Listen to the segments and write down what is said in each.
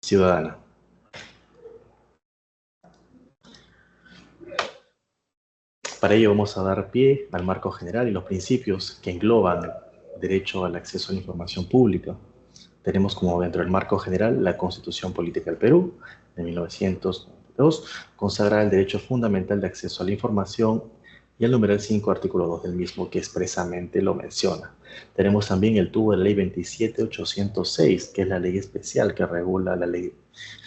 ciudadana. Para ello vamos a dar pie al marco general y los principios que engloban el derecho al acceso a la información pública. Tenemos como dentro del marco general la Constitución Política del Perú de 1992, consagra el derecho fundamental de acceso a la información y el numeral 5, artículo 2 del mismo, que expresamente lo menciona. Tenemos también el tubo de la ley 27806, que es la ley especial que regula la ley de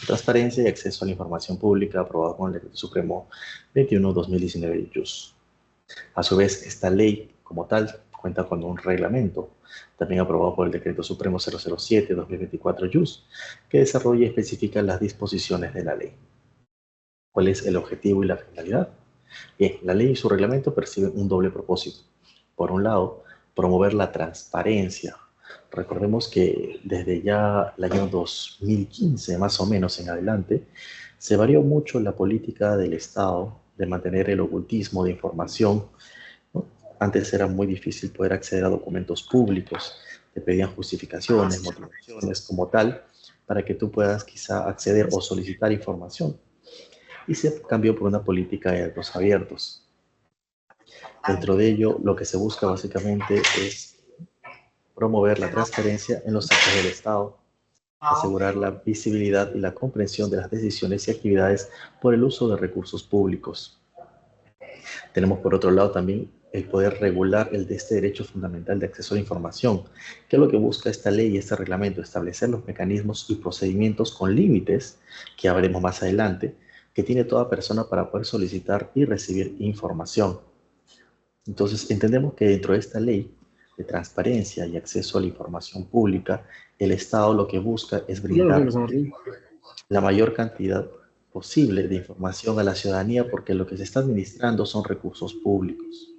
transparencia y acceso a la información pública, aprobada con el Decreto Supremo 21-2019 JUS. A su vez, esta ley, como tal, cuenta con un reglamento, también aprobado por el Decreto Supremo 007-2024 JUS, que desarrolla y especifica las disposiciones de la ley. ¿Cuál es el objetivo y la finalidad? Bien, la ley y su reglamento persiguen un doble propósito. Por un lado, promover la transparencia. Recordemos que desde ya el año 2015, más o menos en adelante, se varió mucho la política del Estado de mantener el ocultismo de información, ¿no? Antes era muy difícil poder acceder a documentos públicos, te pedían justificaciones, motivaciones como tal, para que tú puedas quizá acceder o solicitar información. Y se cambió por una política de datos abiertos. Dentro de ello, lo que se busca básicamente es promover la transparencia en los actos del Estado, asegurar la visibilidad y la comprensión de las decisiones y actividades por el uso de recursos públicos. Tenemos por otro lado también el poder regular este derecho fundamental de acceso a la información, que es lo que busca esta ley y este reglamento, establecer los mecanismos y procedimientos con límites, que ya veremos más adelante, que tiene toda persona para poder solicitar y recibir información. Entonces, entendemos que dentro de esta ley de transparencia y acceso a la información pública, el Estado lo que busca es brindar la mayor cantidad posible de información a la ciudadanía, porque lo que se está administrando son recursos públicos.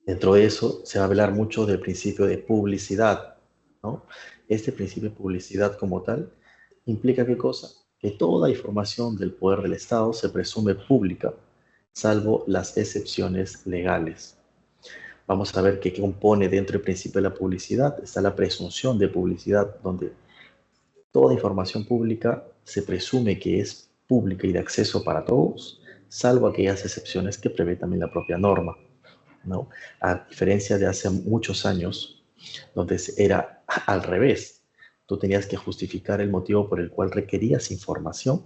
Dentro de eso se va a hablar mucho del principio de publicidad, ¿no? Este principio de publicidad como tal implica ¿qué cosa? Que toda información del poder del Estado se presume pública, salvo las excepciones legales. Vamos a ver qué compone dentro del principio de la publicidad. Está la presunción de publicidad, donde toda información pública se presume que es pública y de acceso para todos, salvo aquellas excepciones que prevé también la propia norma, ¿no? A diferencia de hace muchos años, donde era al revés. Tú tenías que justificar el motivo por el cual requerías información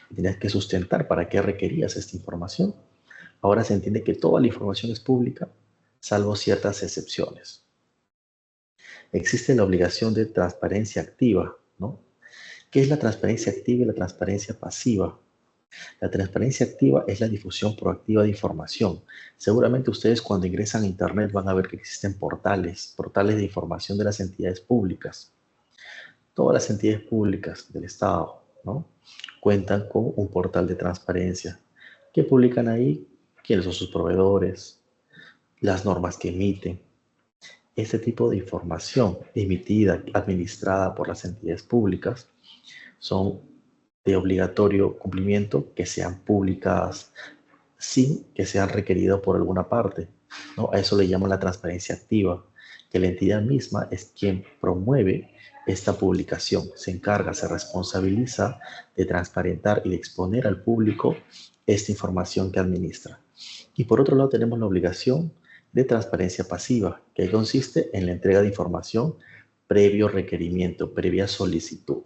y tenías que sustentar para qué requerías esta información. Ahora se entiende que toda la información es pública, salvo ciertas excepciones. Existe la obligación de transparencia activa, ¿no? ¿Qué es la transparencia activa y la transparencia pasiva? La transparencia activa es la difusión proactiva de información. Seguramente ustedes cuando ingresan a Internet van a ver que existen portales de información de las entidades públicas. Todas las entidades públicas del Estado, ¿no?, cuentan con un portal de transparencia que publican ahí quiénes son sus proveedores, las normas que emiten. Este tipo de información emitida, administrada por las entidades públicas, son de obligatorio cumplimiento que sean publicadas sin que sean requeridas por alguna parte, ¿no? A eso le llaman la transparencia activa, que la entidad misma es quien promueve esta publicación, se encarga, se responsabiliza de transparentar y de exponer al público esta información que administra. Y por otro lado tenemos la obligación de transparencia pasiva, que consiste en la entrega de información previo requerimiento, previa solicitud,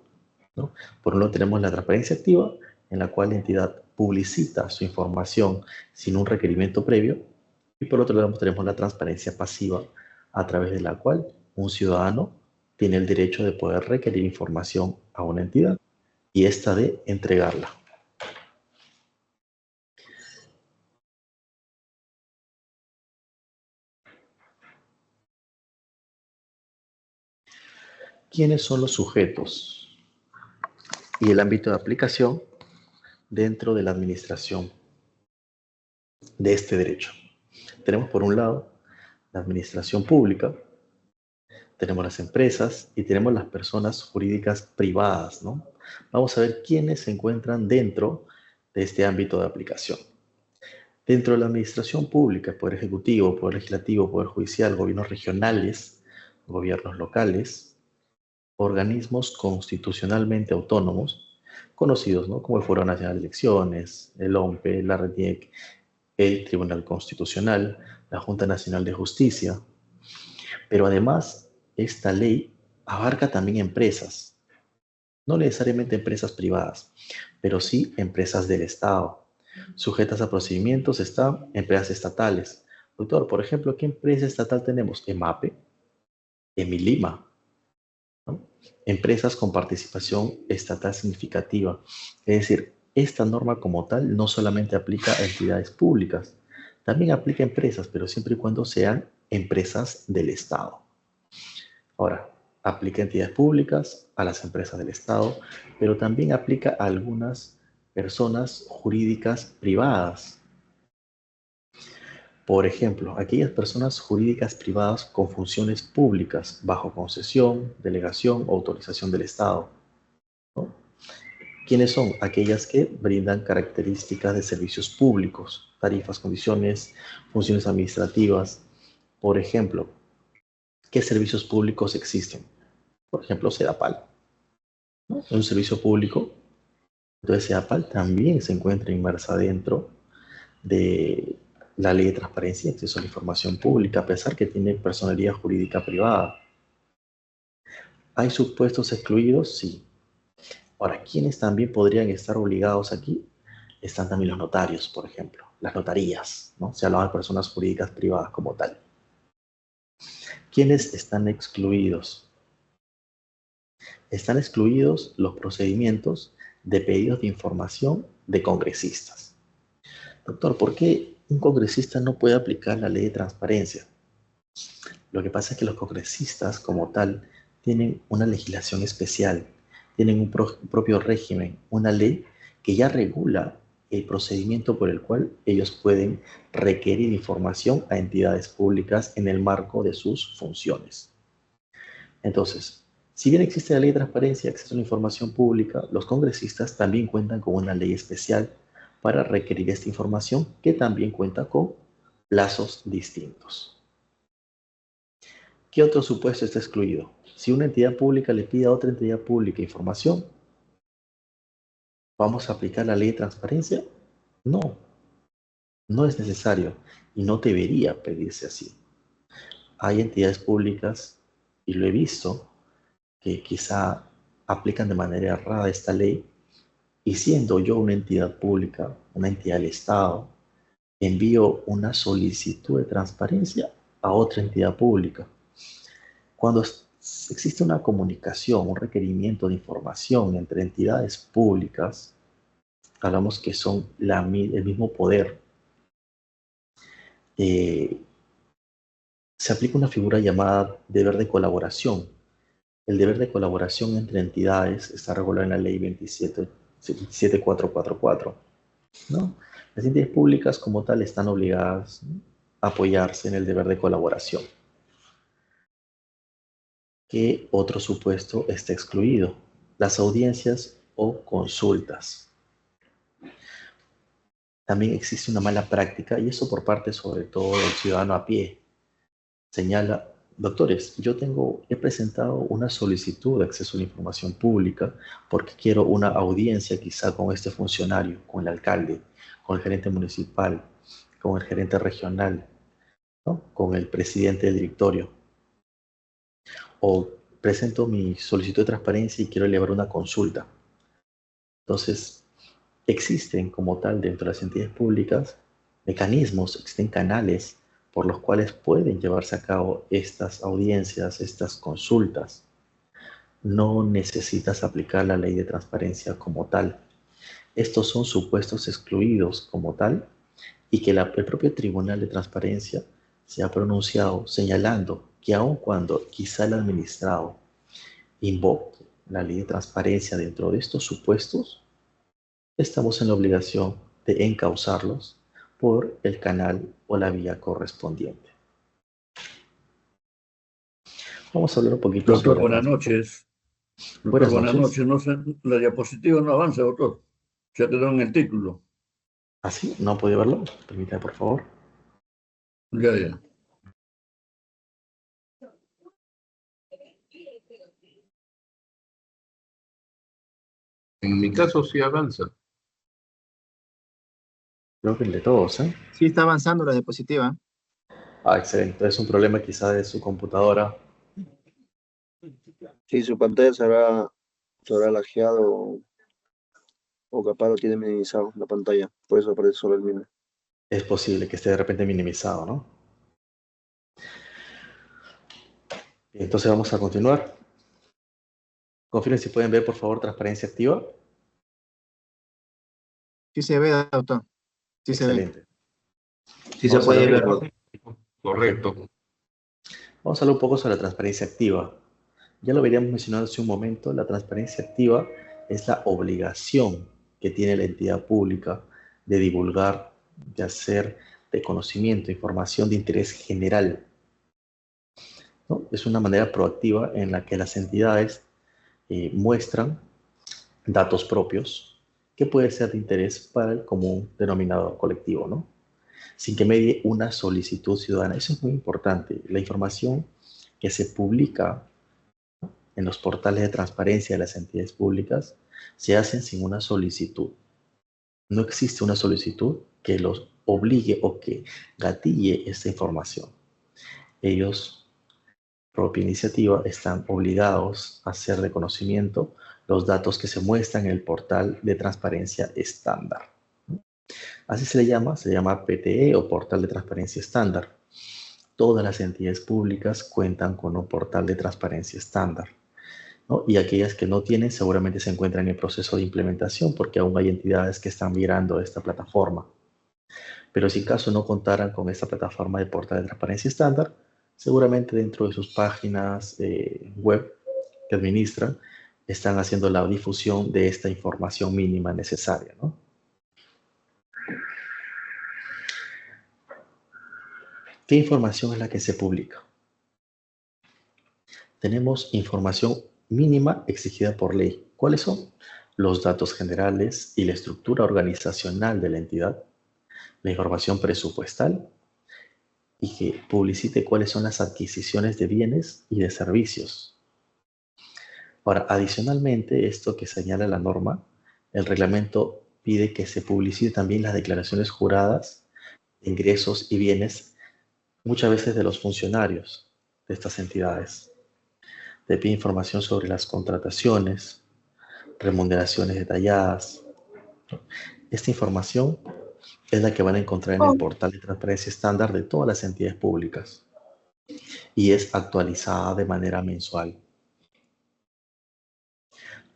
¿no? Por un lado tenemos la transparencia activa, en la cual la entidad publicita su información sin un requerimiento previo, y por otro lado tenemos la transparencia pasiva, a través de la cual un ciudadano tiene el derecho de poder requerir información a una entidad y esta de entregarla. ¿Quiénes son los sujetos y el ámbito de aplicación dentro de la administración de este derecho? Tenemos por un lado la administración pública, tenemos las empresas y tenemos las personas jurídicas privadas, ¿no? Vamos a ver quiénes se encuentran dentro de este ámbito de aplicación. Dentro de la administración pública, Poder Ejecutivo, Poder Legislativo, Poder Judicial, gobiernos regionales, gobiernos locales, organismos constitucionalmente autónomos, conocidos, ¿no?, como el Foro Nacional de Elecciones, el OMPE, la RENIEC, el Tribunal Constitucional, la Junta Nacional de Justicia. Pero además, esta ley abarca también empresas, no necesariamente empresas privadas, pero sí empresas del Estado. Sujetas a procedimientos están empresas estatales. Doctor, por ejemplo, ¿qué empresa estatal tenemos? EMAPE, Emilima, ¿no? Empresas con participación estatal significativa. Es decir, esta norma como tal no solamente aplica a entidades públicas, también aplica a empresas, pero siempre y cuando sean empresas del Estado. Ahora, aplica a entidades públicas, a las empresas del Estado, pero también aplica a algunas personas jurídicas privadas. Por ejemplo, aquellas personas jurídicas privadas con funciones públicas bajo concesión, delegación o autorización del Estado, ¿no? ¿Quiénes son? Aquellas que brindan características de servicios públicos, tarifas, condiciones, funciones administrativas. Por ejemplo, ¿qué servicios públicos existen? Por ejemplo, Sedapal, ¿no? Es un servicio público. Entonces, Sedapal también se encuentra inmersa dentro de la Ley de Transparencia y Acceso a la Información Pública, a pesar que tiene personalidad jurídica privada. ¿Hay supuestos excluidos? Sí. Ahora, ¿quiénes también podrían estar obligados aquí? Están también los notarios, por ejemplo, las notarías, ¿no? Se habla de personas jurídicas privadas como tal. ¿Quiénes están excluidos? Están excluidos los procedimientos de pedidos de información de congresistas. Doctor, ¿por qué un congresista no puede aplicar la ley de transparencia? Lo que pasa es que los congresistas como tal tienen una legislación especial, tienen un propio régimen, una ley que ya regula el procedimiento por el cual ellos pueden requerir información a entidades públicas en el marco de sus funciones. Entonces, si bien existe la ley de transparencia y acceso a la información pública, los congresistas también cuentan con una ley especial para requerir esta información que también cuenta con plazos distintos. ¿Qué otro supuesto está excluido? Si una entidad pública le pide a otra entidad pública información, ¿vamos a aplicar la ley de transparencia? No, no es necesario y no debería pedirse así. Hay entidades públicas, y lo he visto, que quizá aplican de manera errada esta ley, y siendo yo una entidad pública, una entidad del Estado, envío una solicitud de transparencia a otra entidad pública. Cuando existe una comunicación, un requerimiento de información entre entidades públicas, hablamos que son el mismo poder, eh, se aplica una figura llamada deber de colaboración. El deber de colaboración entre entidades está regulado en la ley 27444, ¿no? Las entidades públicas como tal están obligadas, ¿no?, a apoyarse en el deber de colaboración. ¿Qué otro supuesto está excluido? Las audiencias o consultas. También existe una mala práctica, y eso por parte sobre todo del ciudadano a pie. Señala: doctores, he presentado una solicitud de acceso a la información pública porque quiero una audiencia quizá con este funcionario, con el alcalde, con el gerente municipal, con el gerente regional, ¿no?, con el presidente del directorio. O presento mi solicitud de transparencia y quiero elevar una consulta. Entonces, existen como tal dentro de las entidades públicas mecanismos, existen canales por los cuales pueden llevarse a cabo estas audiencias, estas consultas. No necesitas aplicar la ley de transparencia como tal. Estos son supuestos excluidos como tal, y que el propio Tribunal de Transparencia se ha pronunciado señalando que aun cuando quizá el administrado invoque la ley de transparencia dentro de estos supuestos, estamos en la obligación de encauzarlos por el canal o la vía correspondiente. Vamos a hablar un poquito Doctor, sobre buenas noches. Doctor, Buenas buenas noches. noches. No sé, la diapositiva no avanza, doctor. Se ha quedado en el título. ¿Así? ¿No puede verlo? Permítame, por favor. Ya, ya. En mi caso sí avanza. Creo que el de todos, ¿eh? Sí, está avanzando la diapositiva. Ah, excelente. Es un problema quizá de su computadora. Sí, su pantalla se habrá lajeado o capaz lo tiene minimizado la pantalla, por eso aparece solo el meme. Es posible que esté de repente minimizado, ¿no? Entonces vamos a continuar. Confirmen si pueden ver, por favor, transparencia activa. Sí se ve, doctor. Sí se ve. Excelente. Sí se Vamos a puede hablar ver. un poco. Correcto. Vamos a hablar un poco sobre la transparencia activa. Ya lo veríamos mencionado hace un momento, la transparencia activa es la obligación que tiene la entidad pública de divulgar, de hacer de conocimiento, información de interés general, ¿no? Es una manera proactiva en la que las entidades muestran datos propios que pueden ser de interés para el común denominador colectivo, ¿no? Sin que medie una solicitud ciudadana. Eso es muy importante. La información que se publica en los portales de transparencia de las entidades públicas se hacen sin una solicitud. No existe una solicitud que los obligue o que gatille esta información. Ellos, propia iniciativa, están obligados a hacer de conocimiento los datos que se muestran en el portal de transparencia estándar. Así se llama PTE o Portal de Transparencia Estándar. Todas las entidades públicas cuentan con un portal de transparencia estándar, ¿no? Y aquellas que no tienen seguramente se encuentran en proceso de implementación porque aún hay entidades que están migrando a esta plataforma. Pero si en caso no contaran con esta plataforma de portal de transparencia estándar, seguramente dentro de sus páginas web que administran, están haciendo la difusión de esta información mínima necesaria, ¿no? ¿Qué información es la que se publica? Tenemos información mínima exigida por ley. ¿Cuáles son? Los datos generales y la estructura organizacional de la entidad, la información presupuestal y que publicite cuáles son las adquisiciones de bienes y de servicios. Ahora, adicionalmente, esto que señala la norma, el reglamento pide que se publicite también las declaraciones juradas de ingresos y bienes, muchas veces de los funcionarios de estas entidades. Te pide información sobre las contrataciones, remuneraciones detalladas. Esta información es la que van a encontrar en el portal de transparencia estándar de todas las entidades públicas y es actualizada de manera mensual.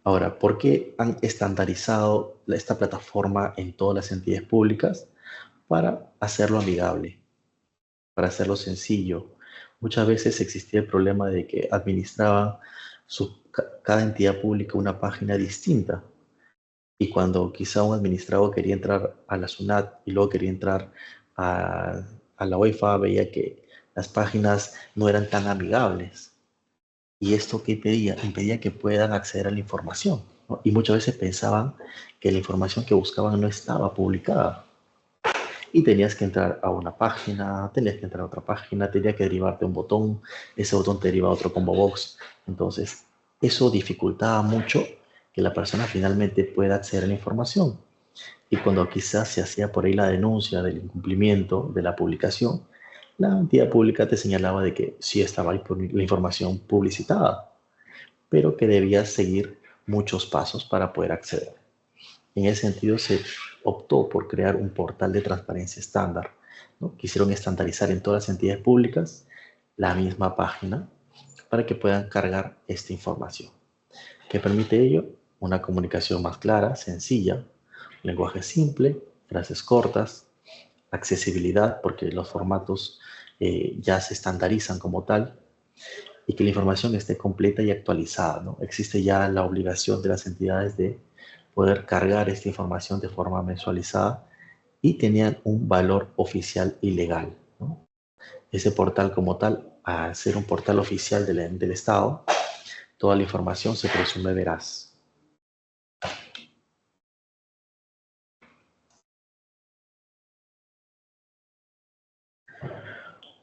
Ahora, ¿por qué han estandarizado esta plataforma en todas las entidades públicas? Para hacerlo amigable, para hacerlo sencillo. Muchas veces existía el problema de que administraban cada entidad pública una página distinta. Y cuando quizá un administrador quería entrar a la SUNAT y luego quería entrar a la UEFA, veía que las páginas no eran tan amigables. ¿Y esto qué impedía? Impedía que puedan acceder a la información, ¿no? Y muchas veces pensaban que la información que buscaban no estaba publicada. Y tenías que entrar a una página, tenías que entrar a otra página, tenía que derivarte un botón, ese botón te deriva a otro combo box. Entonces, eso dificultaba mucho que la persona finalmente pueda acceder a la información. Y cuando quizás se hacía por ahí la denuncia del incumplimiento de la publicación, la entidad pública te señalaba de que sí estaba ahí la información publicitada, pero que debías seguir muchos pasos para poder acceder. En ese sentido, se optó por crear un portal de transparencia estándar, ¿no? Quisieron estandarizar en todas las entidades públicas la misma página para que puedan cargar esta información. ¿Qué permite ello? Una comunicación más clara, sencilla, lenguaje simple, frases cortas, accesibilidad, porque los formatos ya se estandarizan como tal, y que la información esté completa y actualizada, ¿no? Existe ya la obligación de las entidades de poder cargar esta información de forma mensualizada y tenían un valor oficial y legal, ¿no? Ese portal como tal, al ser un portal oficial del Estado, toda la información se presume veraz.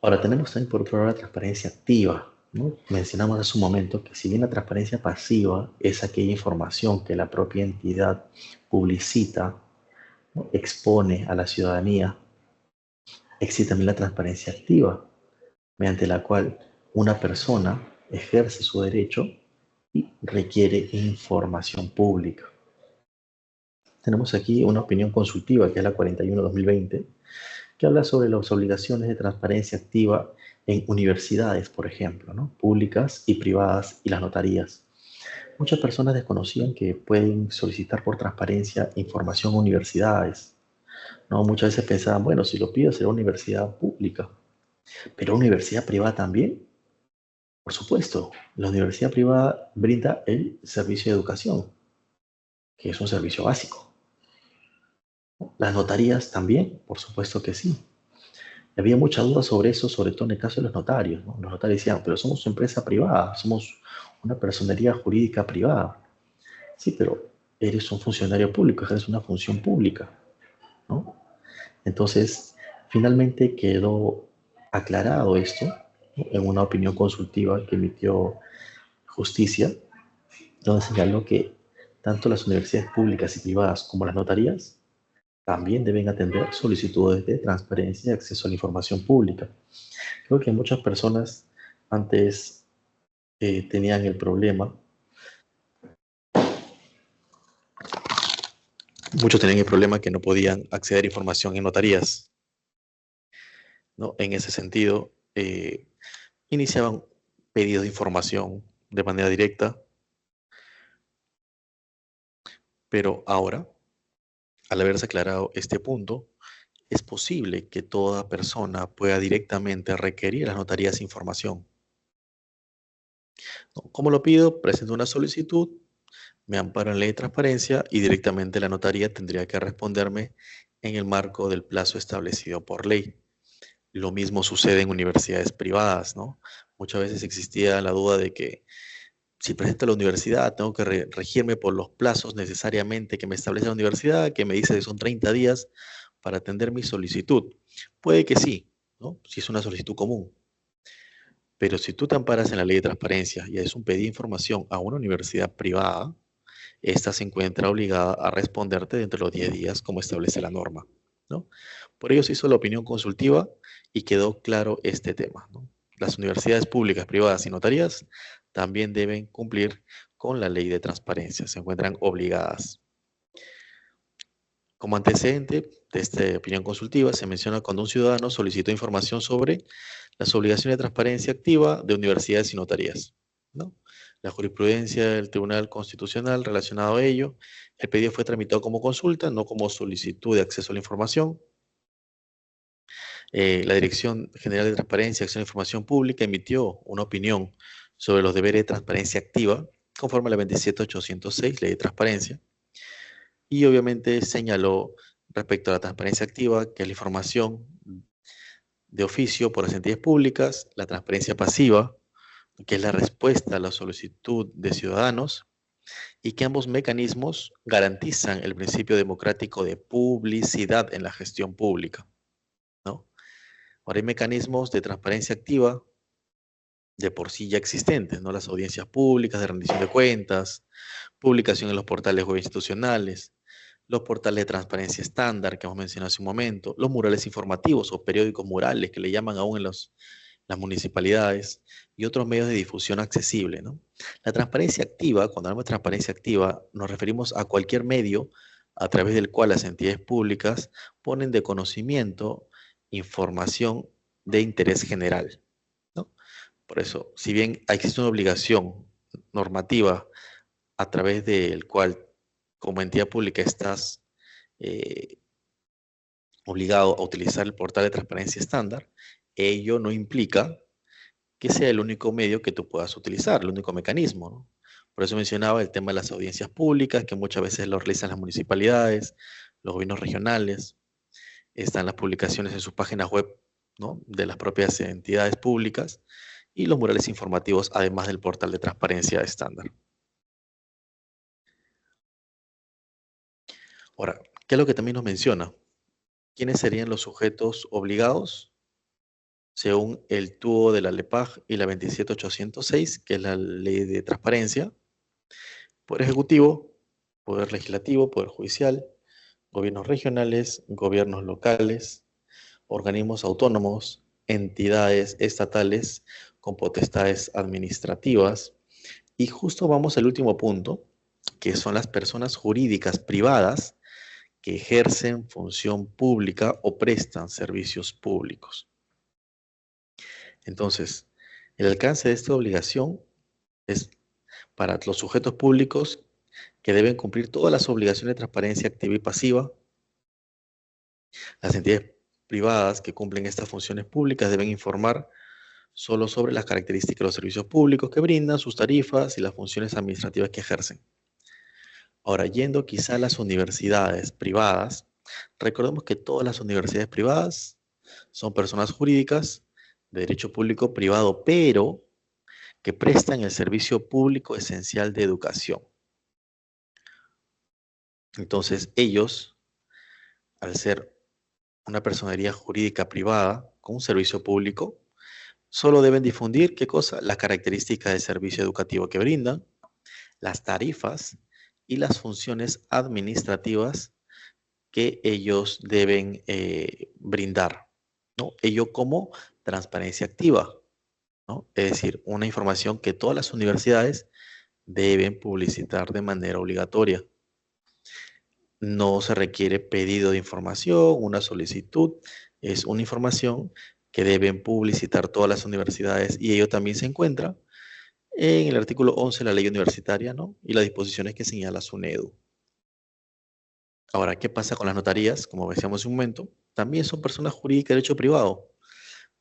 Ahora tenemos también por otro lado la transparencia activa. ¿no? Mencionamos hace un momento que si bien la transparencia pasiva es aquella información que la propia entidad publicita, ¿no? Expone a la ciudadanía, existe también la transparencia activa, mediante la cual una persona ejerce su derecho y requiere información pública. Tenemos aquí una opinión consultiva, que es la 41/2020, que habla sobre las obligaciones de transparencia activa en universidades, por ejemplo, ¿no? Públicas y privadas, y las notarías. Muchas personas desconocían que pueden solicitar por transparencia información a universidades, ¿no? Muchas veces pensaban, bueno, si lo pido será universidad pública, pero universidad privada también. Por supuesto, la universidad privada brinda el servicio de educación, que es un servicio básico. Las notarías también, por supuesto que sí. Había mucha duda sobre eso, sobre todo en el caso de los notarios, ¿no? Los notarios decían, pero somos una empresa privada, somos una personería jurídica privada. Sí, pero eres un funcionario público, eres una función pública, ¿no? Entonces, finalmente quedó aclarado esto, ¿no? En una opinión consultiva que emitió Justicia, donde señaló que tanto las universidades públicas y privadas como las notarías también deben atender solicitudes de transparencia y acceso a la información pública. Creo que muchas personas antes tenían el problema, muchos tenían el problema que no podían acceder a información en notarías, ¿no? En ese sentido, iniciaban pedidos de información de manera directa, pero ahora, al haberse aclarado este punto, es posible que toda persona pueda directamente requerir a las notarías información, ¿no? ¿Cómo lo pido? Presento una solicitud, me amparo en ley de transparencia y directamente la notaría tendría que responderme en el marco del plazo establecido por ley. Lo mismo sucede en universidades privadas, ¿no? Muchas veces existía la duda de que si presento a la universidad, tengo que regirme por los plazos necesariamente que me establece la universidad, que me dice que son 30 días para atender mi solicitud. Puede que sí, ¿no? Si es una solicitud común. Pero si tú te amparas en la ley de transparencia y es un pedido de información a una universidad privada, esta se encuentra obligada a responderte dentro de los 10 días como establece la norma, ¿no? Por ello se hizo la opinión consultiva y quedó claro este tema, ¿no? Las universidades públicas, privadas y notarías también deben cumplir con la ley de transparencia, se encuentran obligadas. Como antecedente de esta opinión consultiva, se menciona cuando un ciudadano solicitó información sobre las obligaciones de transparencia activa de universidades y notarías, ¿no? La jurisprudencia del Tribunal Constitucional relacionado a ello, el pedido fue tramitado como consulta, no como solicitud de acceso a la información. La Dirección General de Transparencia y Acceso a la Información Pública emitió una opinión sobre los deberes de transparencia activa, conforme a la 27806, Ley de Transparencia, y obviamente señaló respecto a la transparencia activa que es la información de oficio por las entidades públicas, la transparencia pasiva, que es la respuesta a la solicitud de ciudadanos, y que ambos mecanismos garantizan el principio democrático de publicidad en la gestión pública, ¿no? Ahora hay mecanismos de transparencia activa de por sí ya existentes, ¿no? Las audiencias públicas de rendición de cuentas, publicación en los portales web institucionales, los portales de transparencia estándar que hemos mencionado hace un momento, los murales informativos o periódicos murales que le llaman aún en las municipalidades y otros medios de difusión accesible, ¿no? La transparencia activa, cuando hablamos de transparencia activa, nos referimos a cualquier medio a través del cual las entidades públicas ponen de conocimiento información de interés general, ¿no? Por eso, si bien existe una obligación normativa a través del cual como entidad pública estás eh, obligado a utilizar el portal de transparencia estándar, ello no implica que sea el único medio que tú puedas utilizar, el único mecanismo, ¿no? Por eso mencionaba el tema de las audiencias públicas, que muchas veces lo realizan las municipalidades, los gobiernos regionales, están las publicaciones en sus páginas web, ¿no? De las propias entidades públicas, y los murales informativos, además del portal de transparencia estándar. Ahora, ¿qué es lo que también nos menciona? ¿Quiénes serían los sujetos obligados? según el TUO de la LEPAJ y la 27806, que es la Ley de Transparencia, Poder Ejecutivo, Poder Legislativo, Poder Judicial, gobiernos regionales, gobiernos locales, organismos autónomos, entidades estatales con potestades administrativas. Y justo vamos al último punto, que son las personas jurídicas privadas que ejercen función pública o prestan servicios públicos. Entonces, el alcance de esta obligación es para los sujetos públicos que deben cumplir todas las obligaciones de transparencia activa y pasiva. Las entidades privadas que cumplen estas funciones públicas deben informar solo sobre las características de los servicios públicos que brindan, sus tarifas y las funciones administrativas que ejercen. Ahora, yendo quizá a las universidades privadas, recordemos que todas las universidades privadas son personas jurídicas de derecho público privado, pero que prestan el servicio público esencial de educación. Entonces, ellos, al ser una personería jurídica privada con un servicio público, solo deben difundir, ¿qué cosa? Las características del servicio educativo que brindan, las tarifas y las funciones administrativas que ellos deben brindar, ¿no? Ello como transparencia activa, ¿no? Es decir, una información que todas las universidades deben publicitar de manera obligatoria. No se requiere pedido de información, una solicitud, es una información que deben publicitar todas las universidades y ello también se encuentra en el artículo 11 de la ley universitaria, ¿no? Y las disposiciones que señala SUNEDU. Ahora, ¿qué pasa con las notarías? Como decíamos hace un momento, también son personas jurídicas de derecho privado,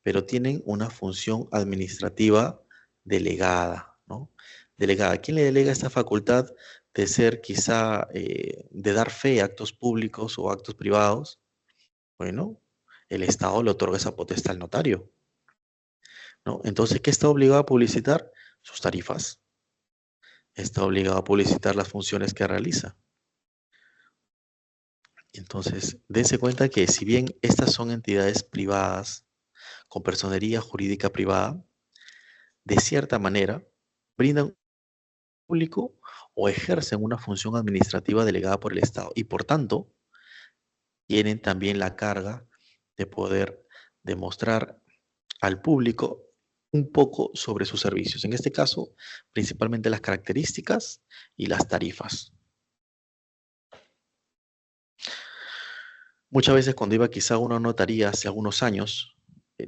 pero tienen una función administrativa delegada, ¿no? Delegada. ¿Quién le delega esta facultad de ser quizá, de dar fe a actos públicos o actos privados? Bueno, el Estado le otorga esa potestad al notario, ¿no? Entonces, ¿qué está obligado a publicitar? Sus tarifas. Está obligado a publicitar las funciones que realiza. Entonces, dense cuenta que si bien estas son entidades privadas con personería jurídica privada, de cierta manera brindan público o ejercen una función administrativa delegada por el Estado y por tanto tienen también la carga de poder demostrar al público un poco sobre sus servicios. En este caso, principalmente las características y las tarifas. Muchas veces cuando iba quizá a una notaría hace algunos años,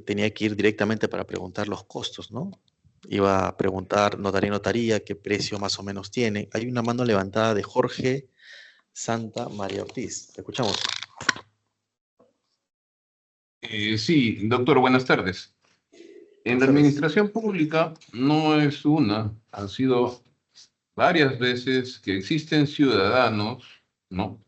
tenía que ir directamente para preguntar los costos, ¿no? Iba a preguntar notaría, qué precio más o menos tiene. Hay una mano levantada de Jorge Santa María Ortiz. Te escuchamos. Sí, doctor, buenas tardes. En la administración pública no es una, han sido varias veces que existen ciudadanos, ¿no?,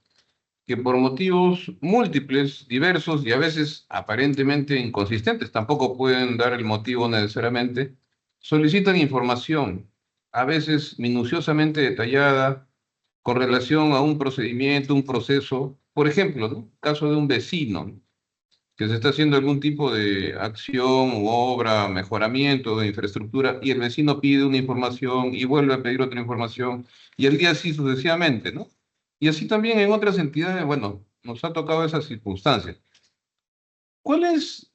que por motivos múltiples, diversos y a veces aparentemente inconsistentes, tampoco pueden dar el motivo necesariamente, solicitan información, a veces minuciosamente detallada, con relación a un procedimiento, un proceso. Por ejemplo, ¿no?, caso de un vecino que se está haciendo algún tipo de acción u obra, mejoramiento de infraestructura, y el vecino pide una información y vuelve a pedir otra información, y el día así sucesivamente, ¿no? Y así también en otras entidades, bueno, nos ha tocado esa circunstancia. ¿Cuál es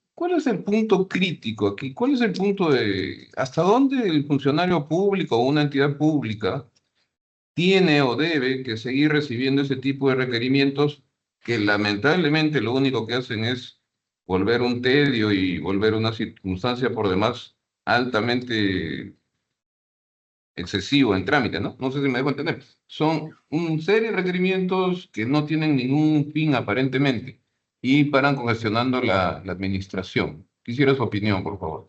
el punto crítico aquí? ¿Cuál es el punto de hasta dónde el funcionario público o una entidad pública tiene o debe que seguir recibiendo ese tipo de requerimientos que lamentablemente lo único que hacen es volver un tedio y volver una circunstancia por demás altamente excesivo en trámite, ¿no? No sé si me dejo entender. Son una serie de requerimientos que no tienen ningún fin aparentemente y paran congestionando la administración. Quisiera su opinión, por favor.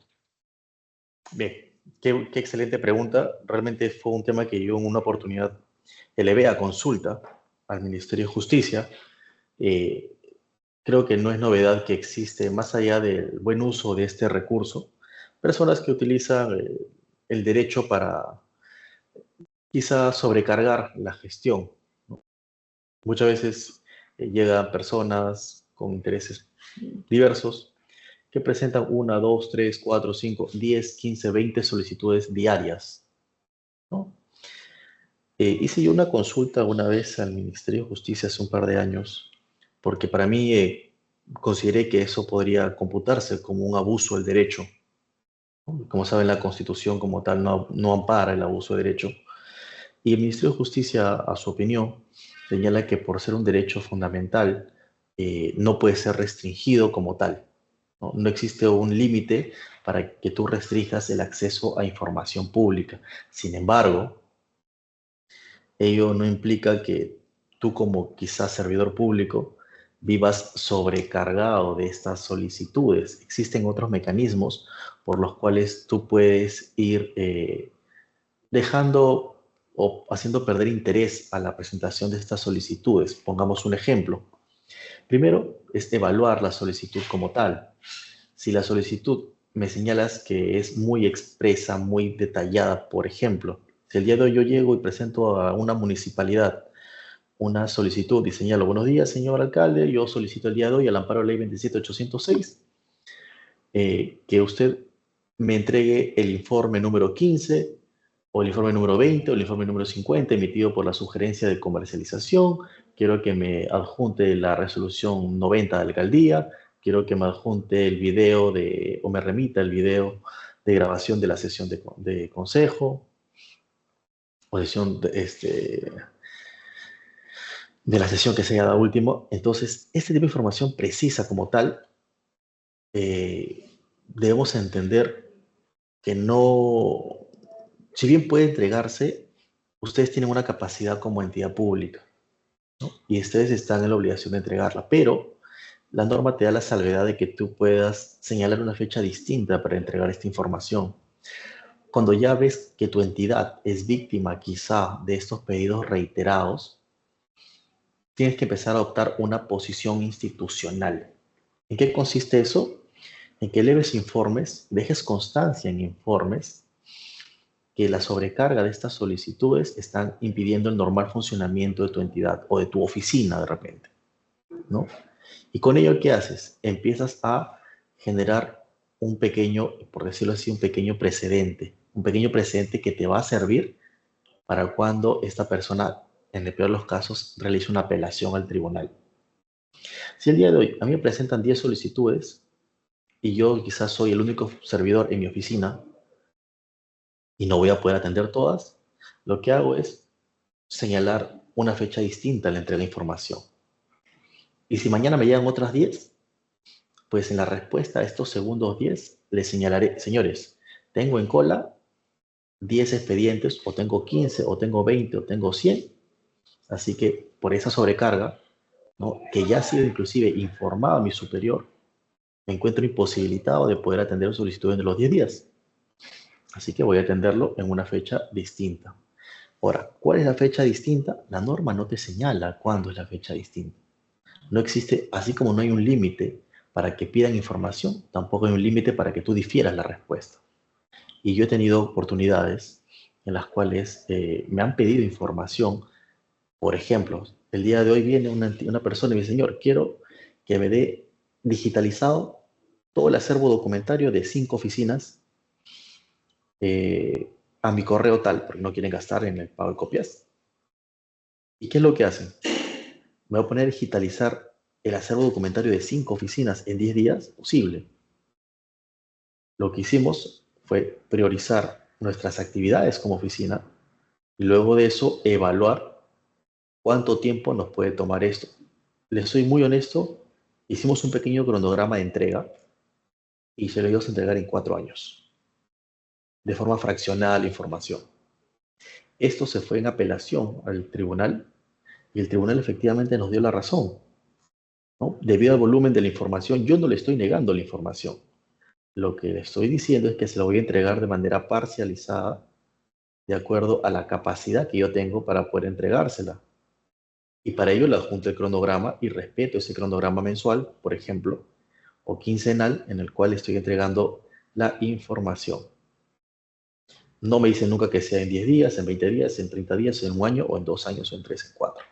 Bien, qué excelente pregunta. Realmente fue un tema que yo en una oportunidad elevé a consulta al Ministerio de Justicia. Creo que no es novedad que existe, más allá del buen uso de este recurso, personas que utilizan el derecho para quizá sobrecargar la gestión, ¿no? Muchas veces llegan personas con intereses diversos que presentan 1, 2, 3, 4, 5, 10, 15, 20 solicitudes diarias, ¿no? Hice yo una consulta una vez al Ministerio de Justicia hace un par de años, porque para mí consideré que eso podría computarse como un abuso del derecho. Como saben, la Constitución como tal no ampara el abuso de derecho. Y el Ministerio de Justicia, a su opinión, señala que por ser un derecho fundamental, no puede ser restringido como tal, ¿no? No existe un límite para que tú restringas el acceso a información pública. Sin embargo, ello no implica que tú como quizás servidor público vivas sobrecargado de estas solicitudes. Existen otros mecanismos por los cuales tú puedes ir dejando o haciendo perder interés a la presentación de estas solicitudes. Pongamos un ejemplo. Primero es evaluar la solicitud como tal. Si la solicitud me señalas que es muy expresa, muy detallada, por ejemplo, si el día de hoy yo llego y presento a una municipalidad una solicitud y señalo: buenos días, señor alcalde, yo solicito el día de hoy al amparo de ley 27806 que usted me entregue el informe número 15 o el informe número 20 o el informe número 50 emitido por la sugerencia de comercialización. Quiero que me adjunte la resolución 90 de la alcaldía. Quiero que me adjunte el video o me remita el video de grabación de la sesión de consejo o sesión de la sesión que se haya dado último. Entonces, este tipo de información precisa como tal, debemos entender que no, si bien puede entregarse, ustedes tienen una capacidad como entidad pública, ¿no? Y ustedes están en la obligación de entregarla, pero la norma te da la salvedad de que tú puedas señalar una fecha distinta para entregar esta información. Cuando ya ves que tu entidad es víctima quizá de estos pedidos reiterados, tienes que empezar a adoptar una posición institucional. ¿En qué consiste eso? En que eleves informes, dejes constancia en informes que la sobrecarga de estas solicitudes están impidiendo el normal funcionamiento de tu entidad o de tu oficina de repente, ¿no? Y con ello, ¿qué haces? Empiezas a generar un pequeño, por decirlo así, un pequeño precedente que te va a servir para cuando esta persona, en el peor de los casos, realice una apelación al tribunal. Si el día de hoy a mí me presentan 10 solicitudes y yo quizás soy el único servidor en mi oficina y no voy a poder atender todas, lo que hago es señalar una fecha distinta a la entrega de información. Y si mañana me llegan otras 10, pues en la respuesta a estos segundos 10 les señalaré: señores, tengo en cola 10 expedientes, o tengo 15, o tengo 20, o tengo 100. Así que por esa sobrecarga, ¿no?, que ya ha sido inclusive informado a mi superior, me encuentro imposibilitado de poder atender solicitudes de los 10 días. Así que voy a atenderlo en una fecha distinta. Ahora, ¿cuál es la fecha distinta? La norma no te señala cuándo es la fecha distinta. No existe, así como no hay un límite para que pidan información, tampoco hay un límite para que tú difieras la respuesta. Y yo he tenido oportunidades en las cuales me han pedido información. Por ejemplo, el día de hoy viene una persona y me dice: señor, quiero que me dé digitalizado todo el acervo documentario de 5 oficinas a mi correo tal, porque no quieren gastar en el pago de copias. ¿Y qué es lo que hacen? Me voy a poner a digitalizar el acervo documentario de 5 oficinas en 10 días. Posible. Lo que hicimos fue priorizar nuestras actividades como oficina y luego de eso evaluar cuánto tiempo nos puede tomar esto. Les soy muy honesto, hicimos un pequeño cronograma de entrega y se lo íbamos a entregar en 4 años, de forma fraccionada la información. Esto se fue en apelación al tribunal y el tribunal efectivamente nos dio la razón, ¿no? Debido al volumen de la información, yo no le estoy negando la información. Lo que le estoy diciendo es que se lo voy a entregar de manera parcializada, de acuerdo a la capacidad que yo tengo para poder entregársela. Y para ello le adjunto el cronograma y respeto ese cronograma mensual, por ejemplo, o quincenal, en el cual estoy entregando la información. No me dicen nunca que sea en 10 días, en 20 días, en 30 días, en un año, o en 2 años, o en 3, en 4.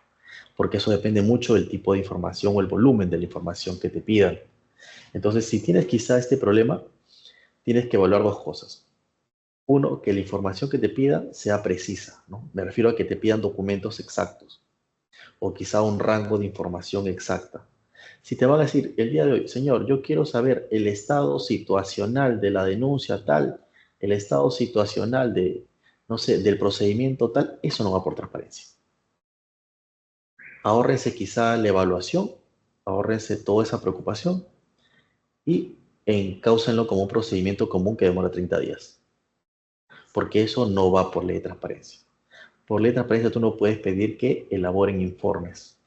Porque eso depende mucho del tipo de información o el volumen de la información que te pidan. Entonces, si tienes quizá este problema, tienes que evaluar dos cosas. Uno, que la información que te pidan sea precisa, ¿no? Me refiero a que te pidan documentos exactos o quizá un rango de información exacta. Si te van a decir el día de hoy, señor, yo quiero saber el estado situacional de la denuncia tal, el estado situacional de, no sé, del procedimiento tal, eso no va por transparencia. Ahórrense quizá la evaluación, ahórrense toda esa preocupación y encáusenlo como un procedimiento común que demora 30 días. Porque eso no va por ley de transparencia. Por ley de transparencia tú no puedes pedir que elaboren informes.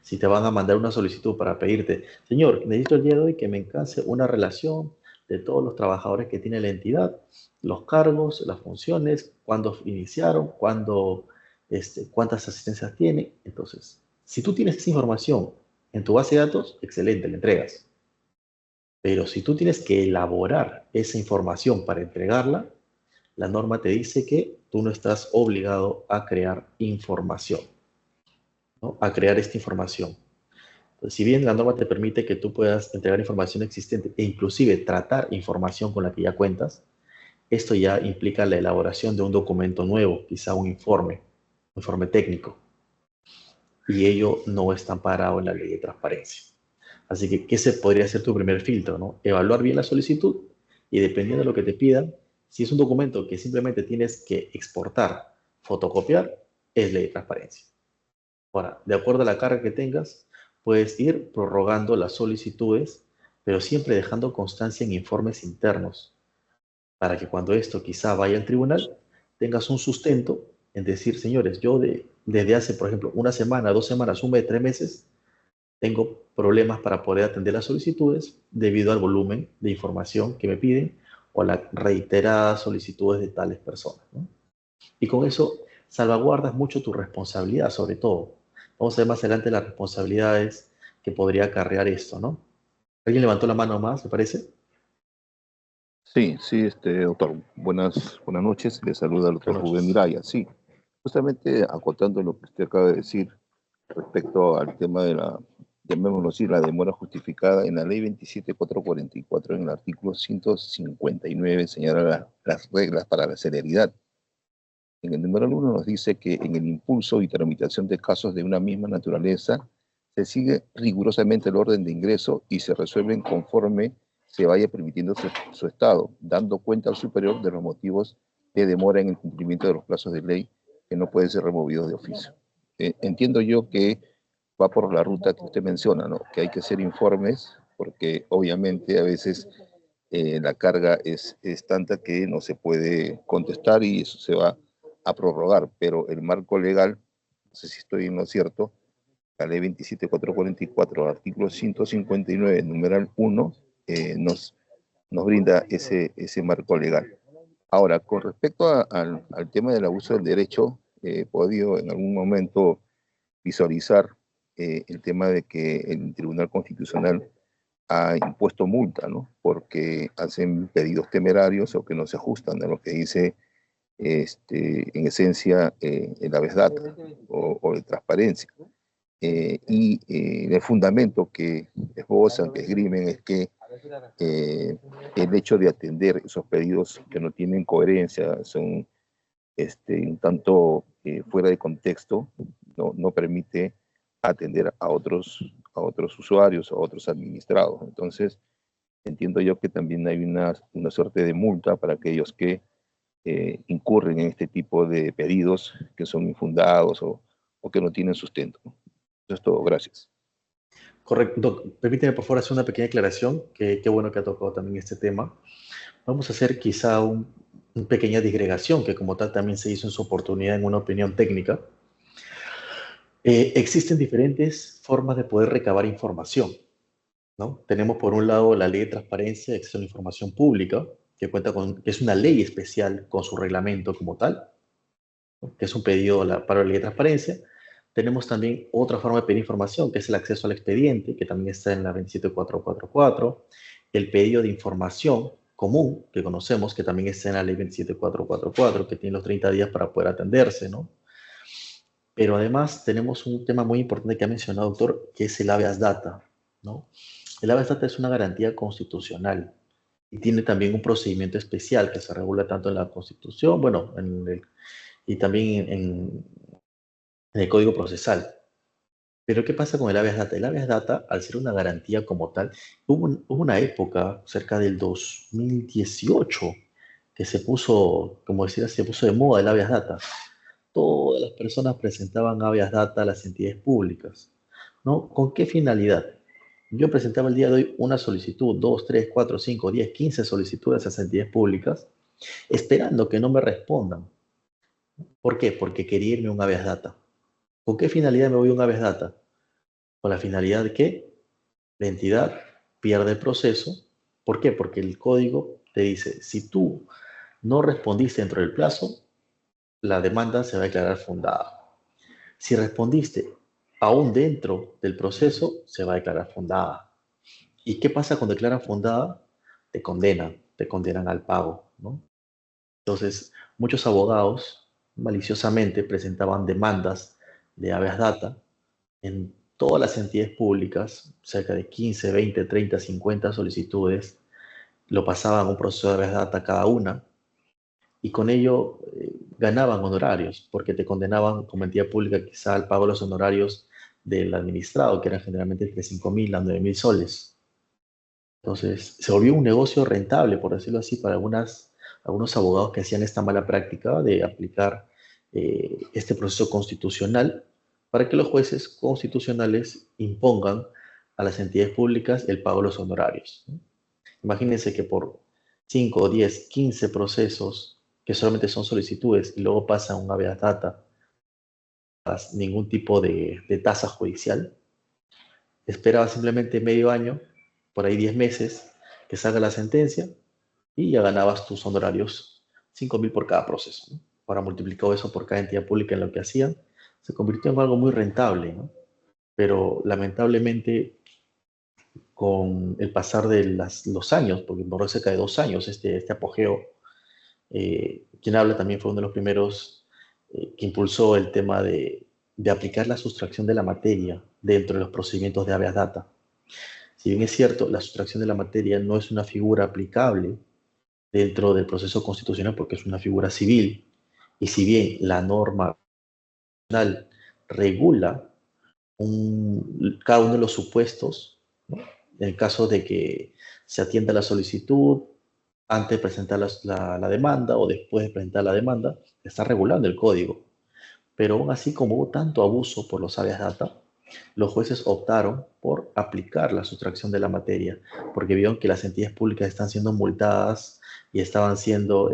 Si te van a mandar una solicitud para pedirte, señor, necesito el día de hoy que me encase una relación de todos los trabajadores que tiene la entidad, los cargos, las funciones, cuándo iniciaron, cuántas asistencias tiene. Entonces, si tú tienes esa información en tu base de datos, excelente, la entregas. Pero si tú tienes que elaborar esa información para entregarla, la norma te dice que tú no estás obligado a crear información, ¿no? A crear esta información. Entonces, si bien la norma te permite que tú puedas entregar información existente e inclusive tratar información con la que ya cuentas, esto ya implica la elaboración de un documento nuevo, quizá un informe técnico, y ello no está amparado en la ley de transparencia. Así que, ¿qué podría ser tu primer filtro, ¿no? Evaluar bien la solicitud y dependiendo de lo que te pidan, si es un documento que simplemente tienes que exportar, fotocopiar, es ley de transparencia. Ahora, de acuerdo a la carga que tengas, puedes ir prorrogando las solicitudes, pero siempre dejando constancia en informes internos, para que cuando esto quizá vaya al tribunal, tengas un sustento en decir, señores, yo desde hace, por ejemplo, una semana, 2 semanas, un mes, 3 meses, tengo problemas para poder atender las solicitudes debido al volumen de información que me piden o a las reiteradas solicitudes de tales personas, ¿no? Y con eso salvaguardas mucho tu responsabilidad, sobre todo. Vamos a ver más adelante las responsabilidades que podría acarrear esto, ¿no? ¿Alguien levantó la mano más, me parece? Sí, sí, doctor. Buenas noches. Le saluda el doctor Buenas Rubén noches. Miraya. Sí, justamente acotando lo que usted acaba de decir respecto al tema de llamémoslo así, la demora justificada en la ley 27444, en el artículo 159, señala las reglas para la celeridad. En el numeral 1 nos dice que en el impulso y tramitación de casos de una misma naturaleza se sigue rigurosamente el orden de ingreso y se resuelven conforme se vaya permitiendo su estado, dando cuenta al superior de los motivos de demora en el cumplimiento de los plazos de ley que no pueden ser removidos de oficio. Entiendo yo que va por la ruta que usted menciona, ¿no? Que hay que hacer informes porque obviamente a veces la carga es tanta que no se puede contestar y eso se va a prorrogar, pero el marco legal, no sé si estoy en lo cierto, la ley 27444, artículo 159, numeral 1, nos brinda ese marco legal. Ahora, con respecto al tema del abuso del derecho, he podido en algún momento visualizar el tema de que el Tribunal Constitucional ha impuesto multa, ¿no? Porque hacen pedidos temerarios o que no se ajustan a lo que dice en esencia el habeas data o de transparencia. El fundamento que esbozan, que esgrimen, es que el hecho de atender esos pedidos que no tienen coherencia, son un tanto fuera de contexto, no permite atender a otros usuarios, a otros administrados. Entonces, entiendo yo que también hay una suerte de multa para aquellos que incurren en este tipo de pedidos que son infundados o que no tienen sustento. Eso es todo, gracias. Correcto. Doc, permíteme por favor hacer una pequeña aclaración, que qué bueno que ha tocado también este tema. Vamos a hacer quizá una pequeña disgregación, que como tal también se hizo en su oportunidad en una opinión técnica. Existen diferentes formas de poder recabar información, ¿no? Tenemos por un lado la Ley de Transparencia y Acceso a la Información Pública, que es una ley especial con su reglamento como tal, ¿no? Que es un pedido para la Ley de Transparencia. Tenemos también otra forma de pedir información, que es el acceso al expediente, que también está en la 27444. El pedido de información común, que conocemos, que también está en la ley 27444, que tiene los 30 días para poder atenderse, ¿no? Pero además tenemos un tema muy importante que ha mencionado, doctor, que es el habeas data, ¿no? El habeas data es una garantía constitucional y tiene también un procedimiento especial que se regula tanto en la Constitución, bueno, y también en el Código Procesal. Pero ¿qué pasa con el habeas data? El habeas data, al ser una garantía como tal, hubo una época, cerca del 2018, que se puso, como decía, se puso de moda el habeas data. Todas las personas presentaban habeas data a las entidades públicas, ¿no? ¿Con qué finalidad? Yo presentaba el día de hoy una solicitud, 2, 3, 4, 5, 10, 15 solicitudes a esas entidades públicas, esperando que no me respondan. ¿Por qué? Porque quería irme a un habeas data. ¿Con qué finalidad me voy a un habeas data? Con la finalidad de que la entidad pierde el proceso. ¿Por qué? Porque el código te dice, si tú no respondiste dentro del plazo, la demanda se va a declarar fundada. Si respondiste aún dentro del proceso, se va a declarar fundada. ¿Y qué pasa cuando declaran fundada? Te condenan al pago, ¿no? Entonces, muchos abogados maliciosamente presentaban demandas de habeas data en todas las entidades públicas, cerca de 15, 20, 30, 50 solicitudes, lo pasaban a un proceso de habeas data cada una, y con ello ganaban honorarios, porque te condenaban como entidad pública quizá al pago de los honorarios del administrado, que eran generalmente entre 5.000 a 9.000 soles. Entonces, se volvió un negocio rentable, por decirlo así, para algunos abogados que hacían esta mala práctica de aplicar este proceso constitucional para que los jueces constitucionales impongan a las entidades públicas el pago de los honorarios, ¿no? Imagínense que por 5, 10, 15 procesos que solamente son solicitudes y luego pasa un habeas data, ningún tipo de tasa judicial, esperaba simplemente medio año, por ahí 10 meses, que salga la sentencia y ya ganabas tus honorarios, 5.000 por cada proceso, ¿no? Ahora multiplicado eso por cada entidad pública en lo que hacían, se convirtió en algo muy rentable, ¿no? Pero lamentablemente con el pasar de los años, porque borró cerca de 2 años este apogeo, quien habla también fue uno de los primeros que impulsó el tema de aplicar la sustracción de la materia dentro de los procedimientos de habeas data. Si bien es cierto, la sustracción de la materia no es una figura aplicable dentro del proceso constitucional porque es una figura civil, y si bien la norma constitucional regula cada uno de los supuestos, ¿no? En el caso de que se atienda la solicitud antes de presentar la demanda o después de presentar la demanda, está regulando el código. Pero aún así, como hubo tanto abuso por los habeas data, los jueces optaron por aplicar la sustracción de la materia, porque vieron que las entidades públicas están siendo multadas y estaban perdiendo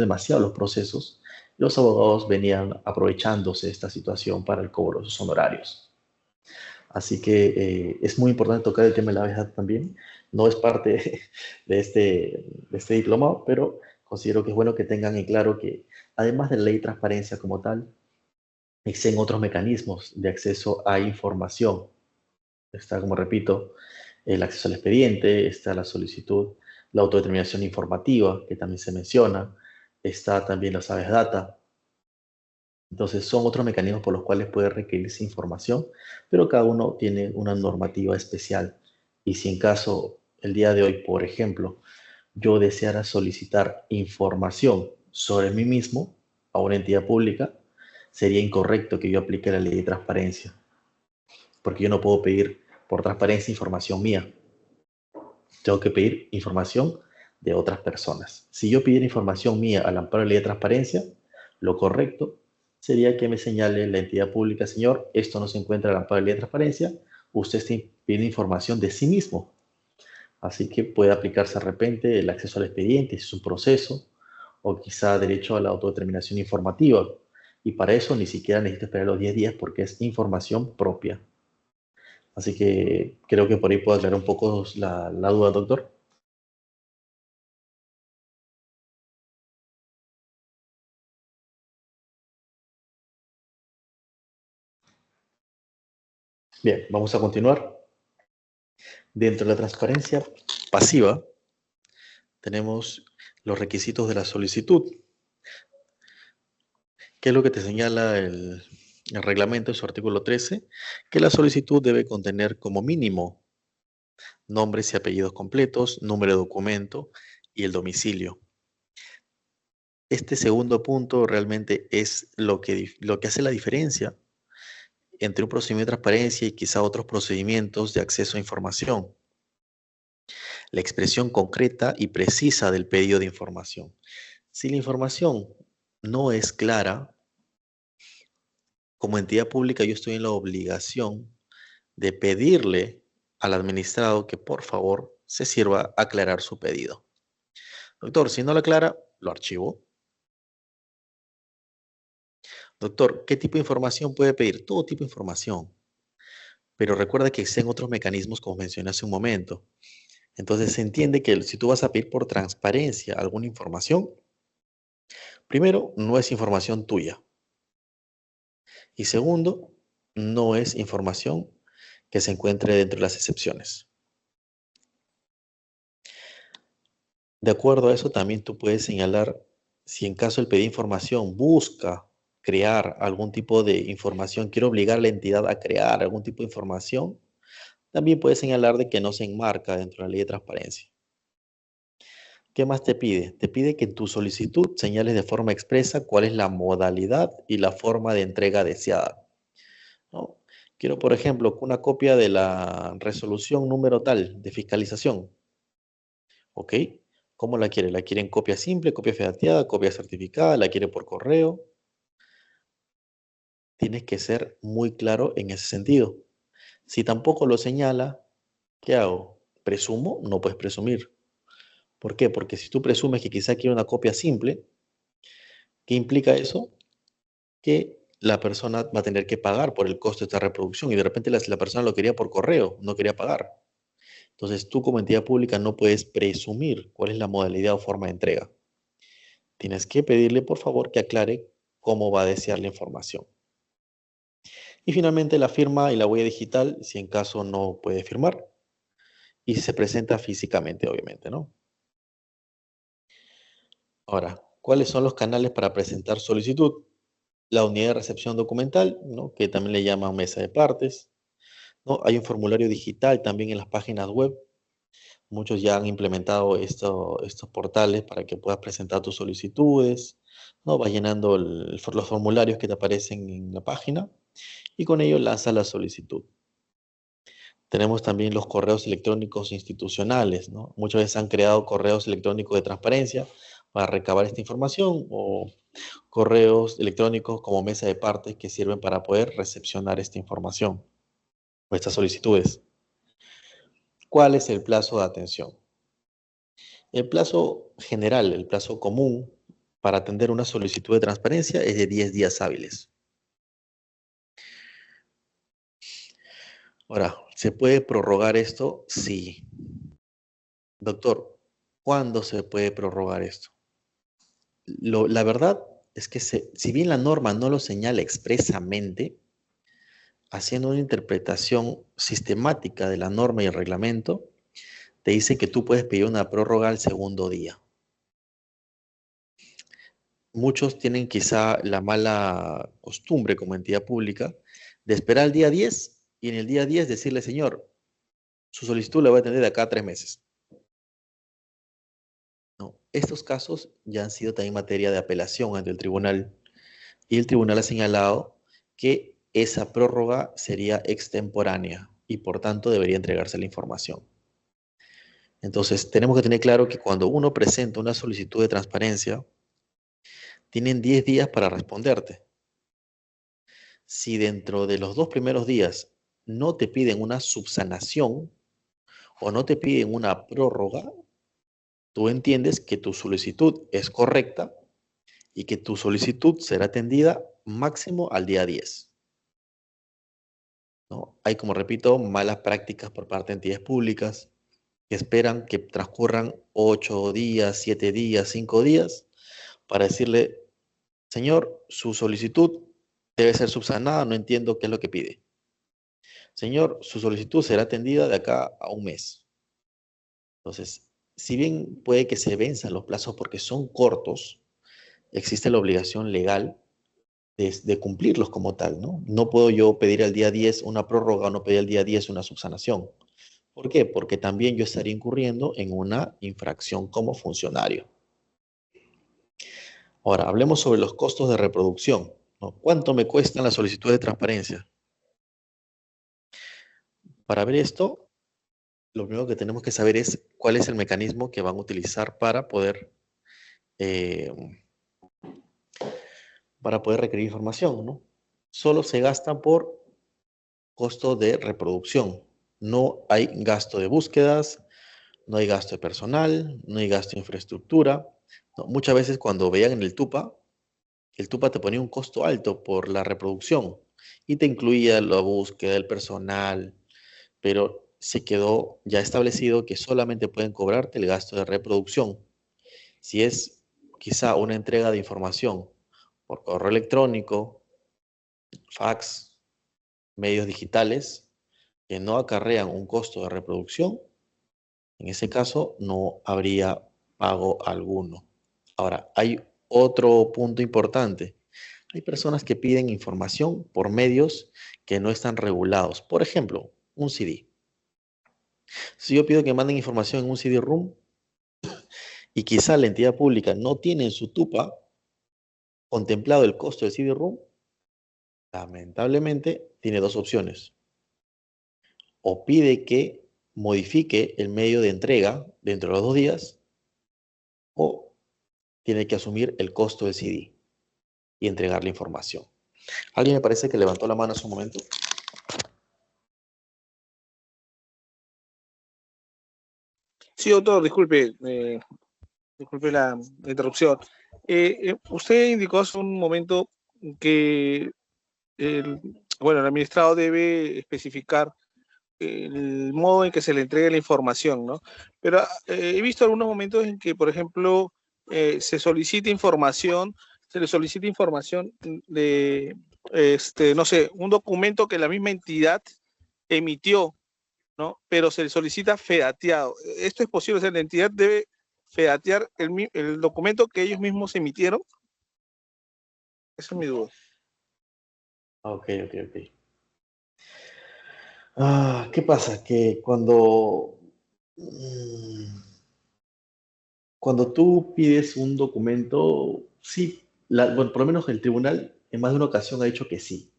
demasiado los procesos. Los abogados venían aprovechándose de esta situación para el cobro de sus honorarios. Así que es muy importante tocar el tema de la habeas data también. No es parte de este diplomado, pero considero que es bueno que tengan en claro que además de la ley de transparencia como tal, existen otros mecanismos de acceso a información. Está, como repito, el acceso al expediente, está la solicitud, la autodeterminación informativa, que también se menciona, está también los habeas data. Entonces son otros mecanismos por los cuales puede requerirse información, pero cada uno tiene una normativa especial. Y si en caso, el día de hoy, por ejemplo, yo deseara solicitar información sobre mí mismo a una entidad pública, sería incorrecto que yo aplique la ley de transparencia, porque yo no puedo pedir por transparencia información mía. Tengo que pedir información de otras personas. Si yo pidiera información mía al amparo de la ley de transparencia, lo correcto sería que me señale la entidad pública: señor, esto no se encuentra al amparo de la ley de transparencia, usted está pidiendo información de sí mismo. Así que puede aplicarse de repente el acceso al expediente, si es un proceso, o quizá derecho a la autodeterminación informativa. Y para eso ni siquiera necesito esperar los 10 días porque es información propia. Así que creo que por ahí puedo aclarar un poco la duda, doctor. Bien, vamos a continuar. Dentro de la transparencia pasiva tenemos los requisitos de la solicitud. ¿Qué es lo que te señala el reglamento en su artículo 13? Que la solicitud debe contener como mínimo nombres y apellidos completos, número de documento y el domicilio. Este segundo punto realmente es lo que hace la diferencia entre un procedimiento de transparencia y quizá otros procedimientos de acceso a información. La expresión concreta y precisa del pedido de información. Si la información no es clara, como entidad pública yo estoy en la obligación de pedirle al administrado que por favor se sirva a aclarar su pedido. Doctor, si no lo aclara, lo archivo. Doctor, ¿qué tipo de información puede pedir? Todo tipo de información. Pero recuerda que existen otros mecanismos como mencioné hace un momento. Entonces se entiende que si tú vas a pedir por transparencia alguna información, primero, no es información tuya. Y segundo, no es información que se encuentre dentro de las excepciones. De acuerdo a eso, también tú puedes señalar si en caso el pedir información busca crear algún tipo de información, quiere obligar a la entidad a crear algún tipo de información, también puedes señalar de que no se enmarca dentro de la ley de transparencia. ¿Qué más te pide? Te pide que en tu solicitud señales de forma expresa cuál es la modalidad y la forma de entrega deseada, ¿no? Quiero, por ejemplo, una copia de la resolución número tal de fiscalización. ¿Ok? ¿Cómo la quiere? ¿La quiere en copia simple, copia fedateada, copia certificada? ¿La quiere por correo? Tienes que ser muy claro en ese sentido. Si tampoco lo señala, ¿qué hago? ¿Presumo? No puedes presumir. ¿Por qué? Porque si tú presumes que quizá quiere una copia simple, ¿qué implica eso? Que la persona va a tener que pagar por el costo de esta reproducción y de repente la persona lo quería por correo, no quería pagar. Entonces tú como entidad pública no puedes presumir cuál es la modalidad o forma de entrega. Tienes que pedirle por favor que aclare cómo va a desear la información. Y finalmente la firma y la huella digital, si en caso no puede firmar. Y se presenta físicamente, obviamente, ¿no? Ahora, ¿cuáles son los canales para presentar solicitud? La unidad de recepción documental, ¿no? Que también le llaman mesa de partes, ¿no? Hay un formulario digital también en las páginas web. Muchos ya han implementado estos portales para que puedas presentar tus solicitudes, ¿no? Vas llenando los formularios que te aparecen en la página y con ello lanzas la solicitud. Tenemos también los correos electrónicos institucionales, ¿no? Muchas veces han creado correos electrónicos de transparencia para recabar esta información o correos electrónicos como mesa de partes que sirven para poder recepcionar esta información o estas solicitudes. ¿Cuál es el plazo de atención? El plazo general, el plazo común para atender una solicitud de transparencia es de 10 días hábiles. Ahora, ¿se puede prorrogar esto? Sí. Doctor, ¿cuándo se puede prorrogar esto? La verdad es que si bien la norma no lo señala expresamente, haciendo una interpretación sistemática de la norma y el reglamento, te dice que tú puedes pedir una prórroga al segundo día. Muchos tienen quizá la mala costumbre como entidad pública de esperar el día 10 y en el día 10 decirle, señor, su solicitud la voy a atender de acá a 3 meses. No, estos casos ya han sido también materia de apelación ante el tribunal y el tribunal ha señalado que esa prórroga sería extemporánea y por tanto debería entregarse la información. Entonces, tenemos que tener claro que cuando uno presenta una solicitud de transparencia, tienen 10 días para responderte. Si dentro de los 2 primeros días no te piden una subsanación o no te piden una prórroga, tú entiendes que tu solicitud es correcta y que tu solicitud será atendida máximo al día 10. ¿No? Hay, como repito, malas prácticas por parte de entidades públicas que esperan que transcurran 8 días, 7 días, 5 días para decirle, señor, su solicitud debe ser subsanada, no entiendo qué es lo que pide. Señor, su solicitud será atendida de acá a un mes. Entonces, si bien puede que se venzan los plazos porque son cortos, existe la obligación legal de cumplirlos como tal, ¿no? No puedo yo pedir al día 10 una prórroga o no pedir al día 10 una subsanación. ¿Por qué? Porque también yo estaría incurriendo en una infracción como funcionario. Ahora, hablemos sobre los costos de reproducción, ¿no? ¿Cuánto me cuestan las solicitudes de transparencia? Para ver esto, lo primero que tenemos que saber es cuál es el mecanismo que van a utilizar eh, para poder requerir información, ¿no? Solo se gastan por costo de reproducción. No hay gasto de búsquedas, no hay gasto de personal, no hay gasto de infraestructura. No, muchas veces cuando veían en el TUPA te ponía un costo alto por la reproducción y te incluía la búsqueda del personal, pero se quedó ya establecido que solamente pueden cobrarte el gasto de reproducción. Si es quizá una entrega de información por correo electrónico, fax, medios digitales, que no acarrean un costo de reproducción, en ese caso no habría pago alguno. Ahora, hay otro punto importante. Hay personas que piden información por medios que no están regulados. Por ejemplo, un CD. Si yo pido que manden información en un CD-ROOM y quizá la entidad pública no tiene en su TUPA contemplado el costo del CD-ROOM, lamentablemente tiene dos opciones. O pide que modifique el medio de entrega dentro de los 2 días, o tiene que asumir el costo del CD y entregar la información. ¿Alguien me parece que levantó la mano hace un momento? Sí, doctor, disculpe, disculpe la interrupción. Usted indicó hace un momento que el, bueno, el administrado debe especificar el modo en que se le entregue la información, ¿no? Pero he visto algunos momentos en que, por ejemplo, se le solicita información de, no sé, un documento que la misma entidad emitió, ¿no? Pero se le solicita fedateado. ¿Esto es posible? O sea, la entidad debe fedatear el documento que ellos mismos emitieron. Esa es mi duda. Ok. ¿Qué pasa? Que cuando tú pides un documento, sí, bueno, por lo menos el tribunal en más de una ocasión ha dicho que sí.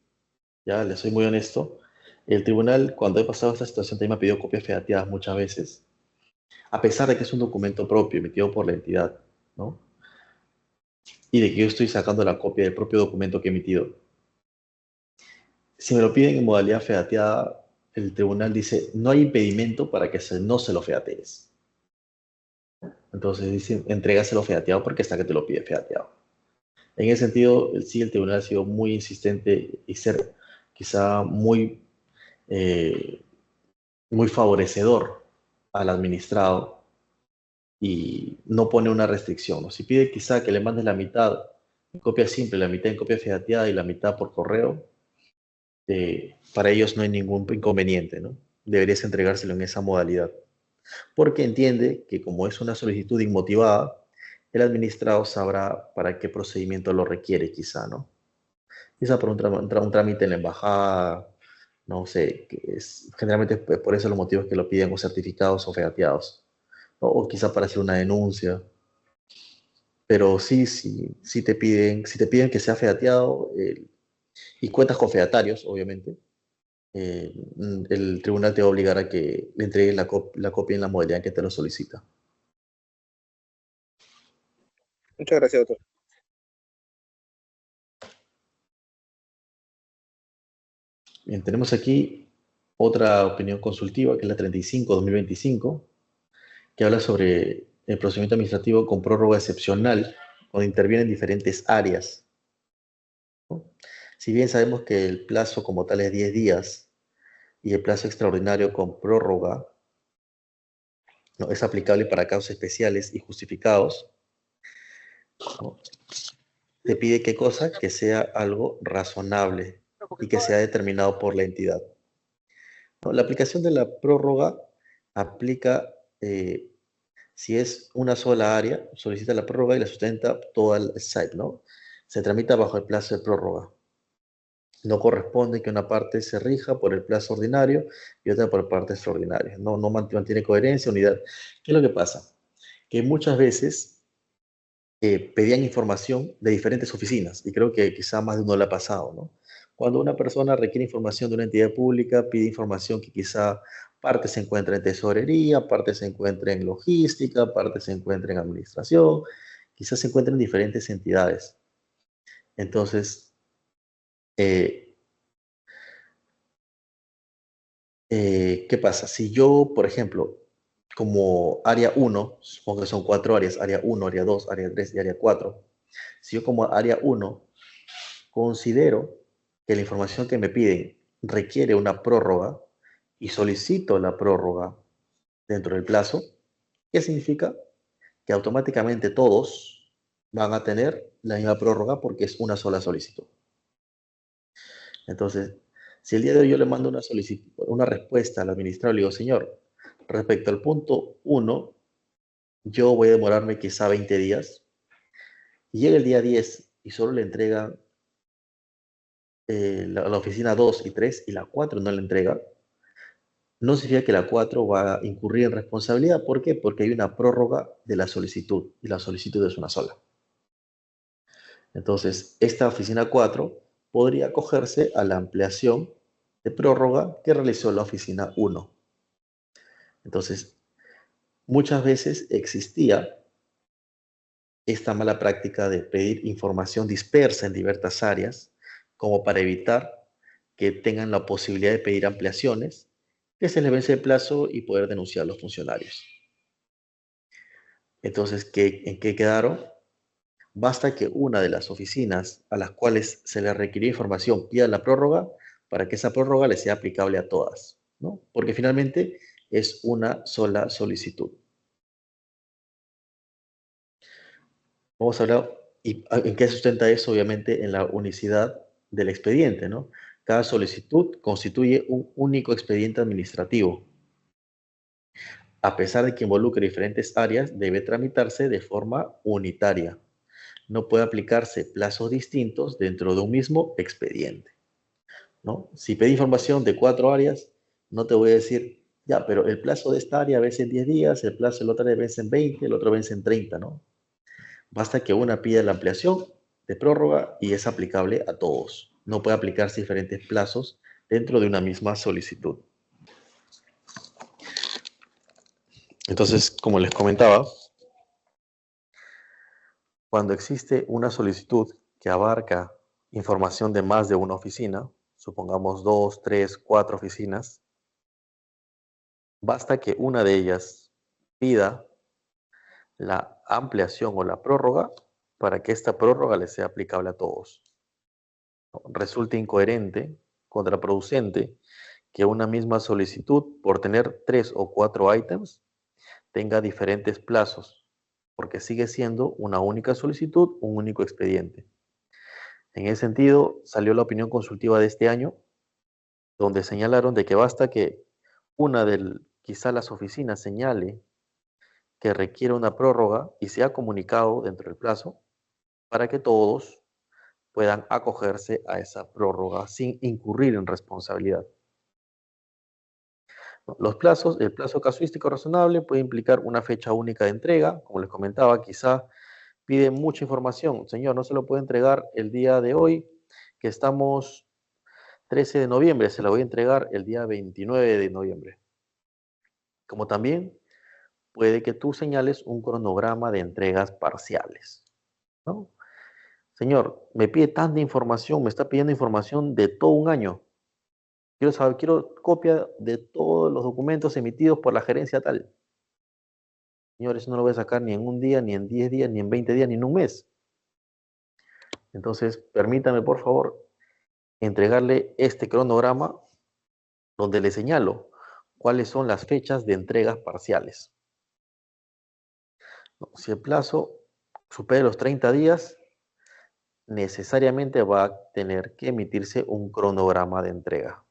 Ya, le soy muy honesto. El tribunal, cuando he pasado esta situación, también me ha pedido copias fedateadas muchas veces, a pesar de que es un documento propio emitido por la entidad, ¿no? Y de que yo estoy sacando la copia del propio documento que he emitido. Si me lo piden en modalidad fedateada, el tribunal dice, no hay impedimento para que no se lo featees. Entonces dice, entrégaselo fedateado porque está que te lo pide fedateado. En ese sentido, sí, el tribunal ha sido muy insistente y ser quizá muy favorecedor al administrado y no pone una restricción, ¿no? Si pide quizá que le mandes la mitad en copia simple, la mitad en copia fedateada y la mitad por correo, para ellos no hay ningún inconveniente, ¿no? Deberías entregárselo en esa modalidad. Porque entiende que como es una solicitud inmotivada, el administrado sabrá para qué procedimiento lo requiere quizá, ¿no? Quizá por un trámite en la embajada, no sé, generalmente por eso los motivos que lo piden o certificados o fedateados, ¿no? O quizá para hacer una denuncia. Pero sí si te piden que sea fedateado y cuentas con fedatarios, obviamente, el tribunal te va a obligar a que le entregues la copia en la modalidad en que te lo solicita. Muchas gracias, doctor. Bien, tenemos aquí otra opinión consultiva, que es la 35/2025, que habla sobre el procedimiento administrativo con prórroga excepcional, donde intervienen diferentes áreas, ¿no? Si bien sabemos que el plazo como tal es 10 días y el plazo extraordinario con prórroga, ¿no?, es aplicable para casos especiales y justificados, ¿no? Te pide qué cosa, que sea algo razonable y que sea determinado por la entidad, ¿no? La aplicación de la prórroga aplica si es una sola área, solicita la prórroga y la sustenta todo el site, ¿no? Se tramita bajo el plazo de prórroga. No corresponde que una parte se rija por el plazo ordinario y otra por parte extraordinaria. No mantiene coherencia, unidad. ¿Qué es lo que pasa? Que muchas veces pedían información de diferentes oficinas, y creo que quizá más de uno le ha pasado, ¿no? Cuando una persona requiere información de una entidad pública, pide información que quizá parte se encuentra en tesorería, parte se encuentra en logística, parte se encuentra en administración, quizás se encuentra en diferentes entidades. Entonces, ¿qué pasa? Si yo, por ejemplo, como área 1, supongo que son 4 áreas, área 1, área 2, área 3 y área 4, si yo como área 1 considero que la información que me piden requiere una prórroga y solicito la prórroga dentro del plazo, ¿qué significa? Que automáticamente todos van a tener la misma prórroga porque es una sola solicitud. Entonces, si el día de hoy yo le mando una solicitud, una respuesta al administrador, le digo, señor, respecto al punto 1, yo voy a demorarme quizá 20 días, y llega el día 10 y solo le entregan la oficina 2 y 3 y la 4 no le entrega, no significa que la 4 va a incurrir en responsabilidad. ¿Por qué? Porque hay una prórroga de la solicitud y la solicitud es una sola. Entonces, esta oficina 4 podría acogerse a la ampliación de prórroga que realizó la oficina 1. Entonces, muchas veces existía esta mala práctica de pedir información dispersa en diversas áreas, como para evitar que tengan la posibilidad de pedir ampliaciones, que se les vence el plazo y poder denunciar a los funcionarios. Entonces, ¿en qué quedaron? Basta que una de las oficinas a las cuales se les requirió información pida la prórroga para que esa prórroga les sea aplicable a todas, ¿no? Porque finalmente es una sola solicitud. Vamos a hablar, ¿y en qué sustenta eso? Obviamente en la unicidad del expediente, ¿no? Cada solicitud constituye un único expediente administrativo. A pesar de que involucre diferentes áreas, debe tramitarse de forma unitaria. No puede aplicarse plazos distintos dentro de un mismo expediente, ¿no? Si pedí información de 4 áreas, no te voy a decir, ya, pero el plazo de esta área vence en 10 días, el plazo de la otra área vence en 20, el otro vence en 30, ¿no? Basta que una pida la ampliación de prórroga y es aplicable a todos. No puede aplicarse diferentes plazos dentro de una misma solicitud. Entonces, como les comentaba, cuando existe una solicitud que abarca información de más de una oficina, supongamos 2, 3, 4 oficinas, basta que una de ellas pida la ampliación o la prórroga para que esta prórroga le sea aplicable a todos. Resulta incoherente, contraproducente, que una misma solicitud, por tener 3 o 4 ítems, tenga diferentes plazos, porque sigue siendo una única solicitud, un único expediente. En ese sentido, salió la opinión consultiva de este año, donde señalaron de que basta que una de quizá las oficinas señale que requiere una prórroga y sea comunicado dentro del plazo para que todos puedan acogerse a esa prórroga sin incurrir en responsabilidad. Los plazos, el plazo casuístico razonable puede implicar una fecha única de entrega, como les comentaba, quizá piden mucha información. Señor, no se lo puede entregar el día de hoy, que estamos 13 de noviembre, se la voy a entregar el día 29 de noviembre. Como también puede que tú señales un cronograma de entregas parciales, ¿no? Señor, me pide tanta información, me está pidiendo información de todo un año. Quiero saber, quiero copia de todos los documentos emitidos por la gerencia tal. Señores, no lo voy a sacar ni en un día, ni en 10 días, ni en 20 días, ni en un mes. Entonces, permítame, por favor, entregarle este cronograma donde le señalo cuáles son las fechas de entregas parciales. Si el plazo supera los 30 días, necesariamente va a tener que emitirse un cronograma de entrega.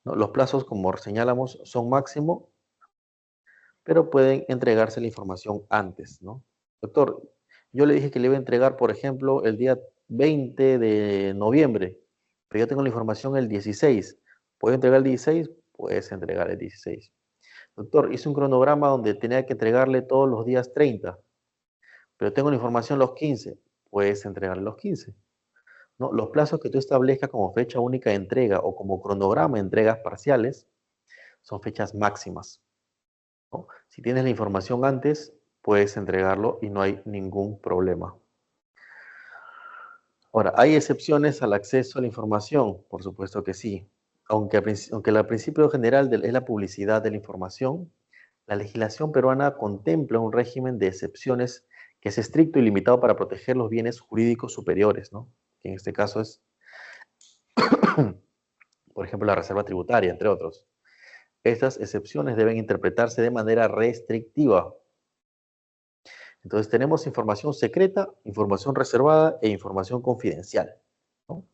Los plazos, como señalamos, son máximo, pero pueden entregarse la información antes, ¿no? Doctor, yo le dije que le iba a entregar, por ejemplo, el día 20 de noviembre. pero yo tengo la información el 16. ¿Puedo entregar el 16? Puedes entregar el 16. Doctor, hice un cronograma donde tenía que entregarle todos los días 30, pero tengo la información los 15. Puedes entregarle los 15. ¿No? Los plazos que tú establezcas como fecha única de entrega o como cronograma de entregas parciales son fechas máximas, ¿no? Si tienes la información antes, puedes entregarlo y no hay ningún problema. Ahora, ¿hay excepciones al acceso a la información? Por supuesto que sí. Aunque el principio general es la publicidad de la información, la legislación peruana contempla un régimen de excepciones que es estricto y limitado para proteger los bienes jurídicos superiores, ¿no? Que en este caso es, por ejemplo, la reserva tributaria, entre otros. Estas excepciones deben interpretarse de manera restrictiva. Entonces tenemos información secreta, información reservada e información confidencial, ¿no?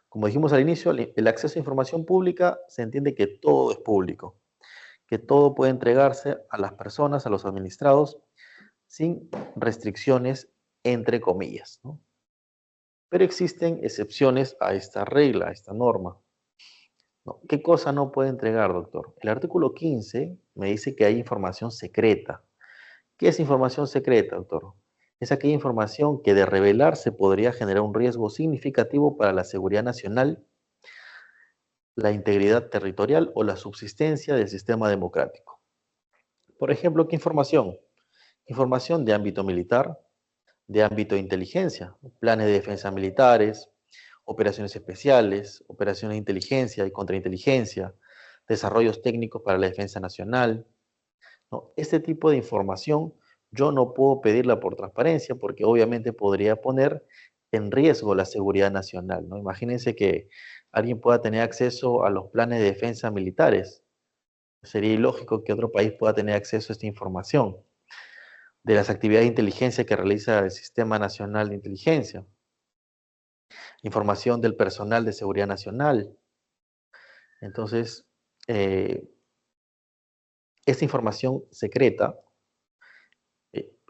Como dijimos al inicio, el acceso a información pública se entiende que todo es público, que todo puede entregarse a las personas, a los administrados, sin restricciones, entre comillas, ¿no? Pero existen excepciones a esta regla, a esta norma, ¿no? ¿Qué cosa no puede entregar, doctor? El artículo 15 me dice que hay información secreta. ¿Qué es información secreta, doctor? Es aquella información que de revelarse podría generar un riesgo significativo para la seguridad nacional, la integridad territorial o la subsistencia del sistema democrático. Por ejemplo, ¿qué información? Información de ámbito militar, de ámbito de inteligencia, planes de defensa militares, operaciones especiales, operaciones de inteligencia y contrainteligencia, desarrollos técnicos para la defensa nacional, ¿no? Este tipo de información yo no puedo pedirla por transparencia porque obviamente podría poner en riesgo la seguridad nacional, ¿no? Imagínense que alguien pueda tener acceso a los planes de defensa militares. Sería ilógico que otro país pueda tener acceso a esta información de las actividades de inteligencia que realiza el Sistema Nacional de Inteligencia, información del personal de seguridad nacional. Entonces, esta información secreta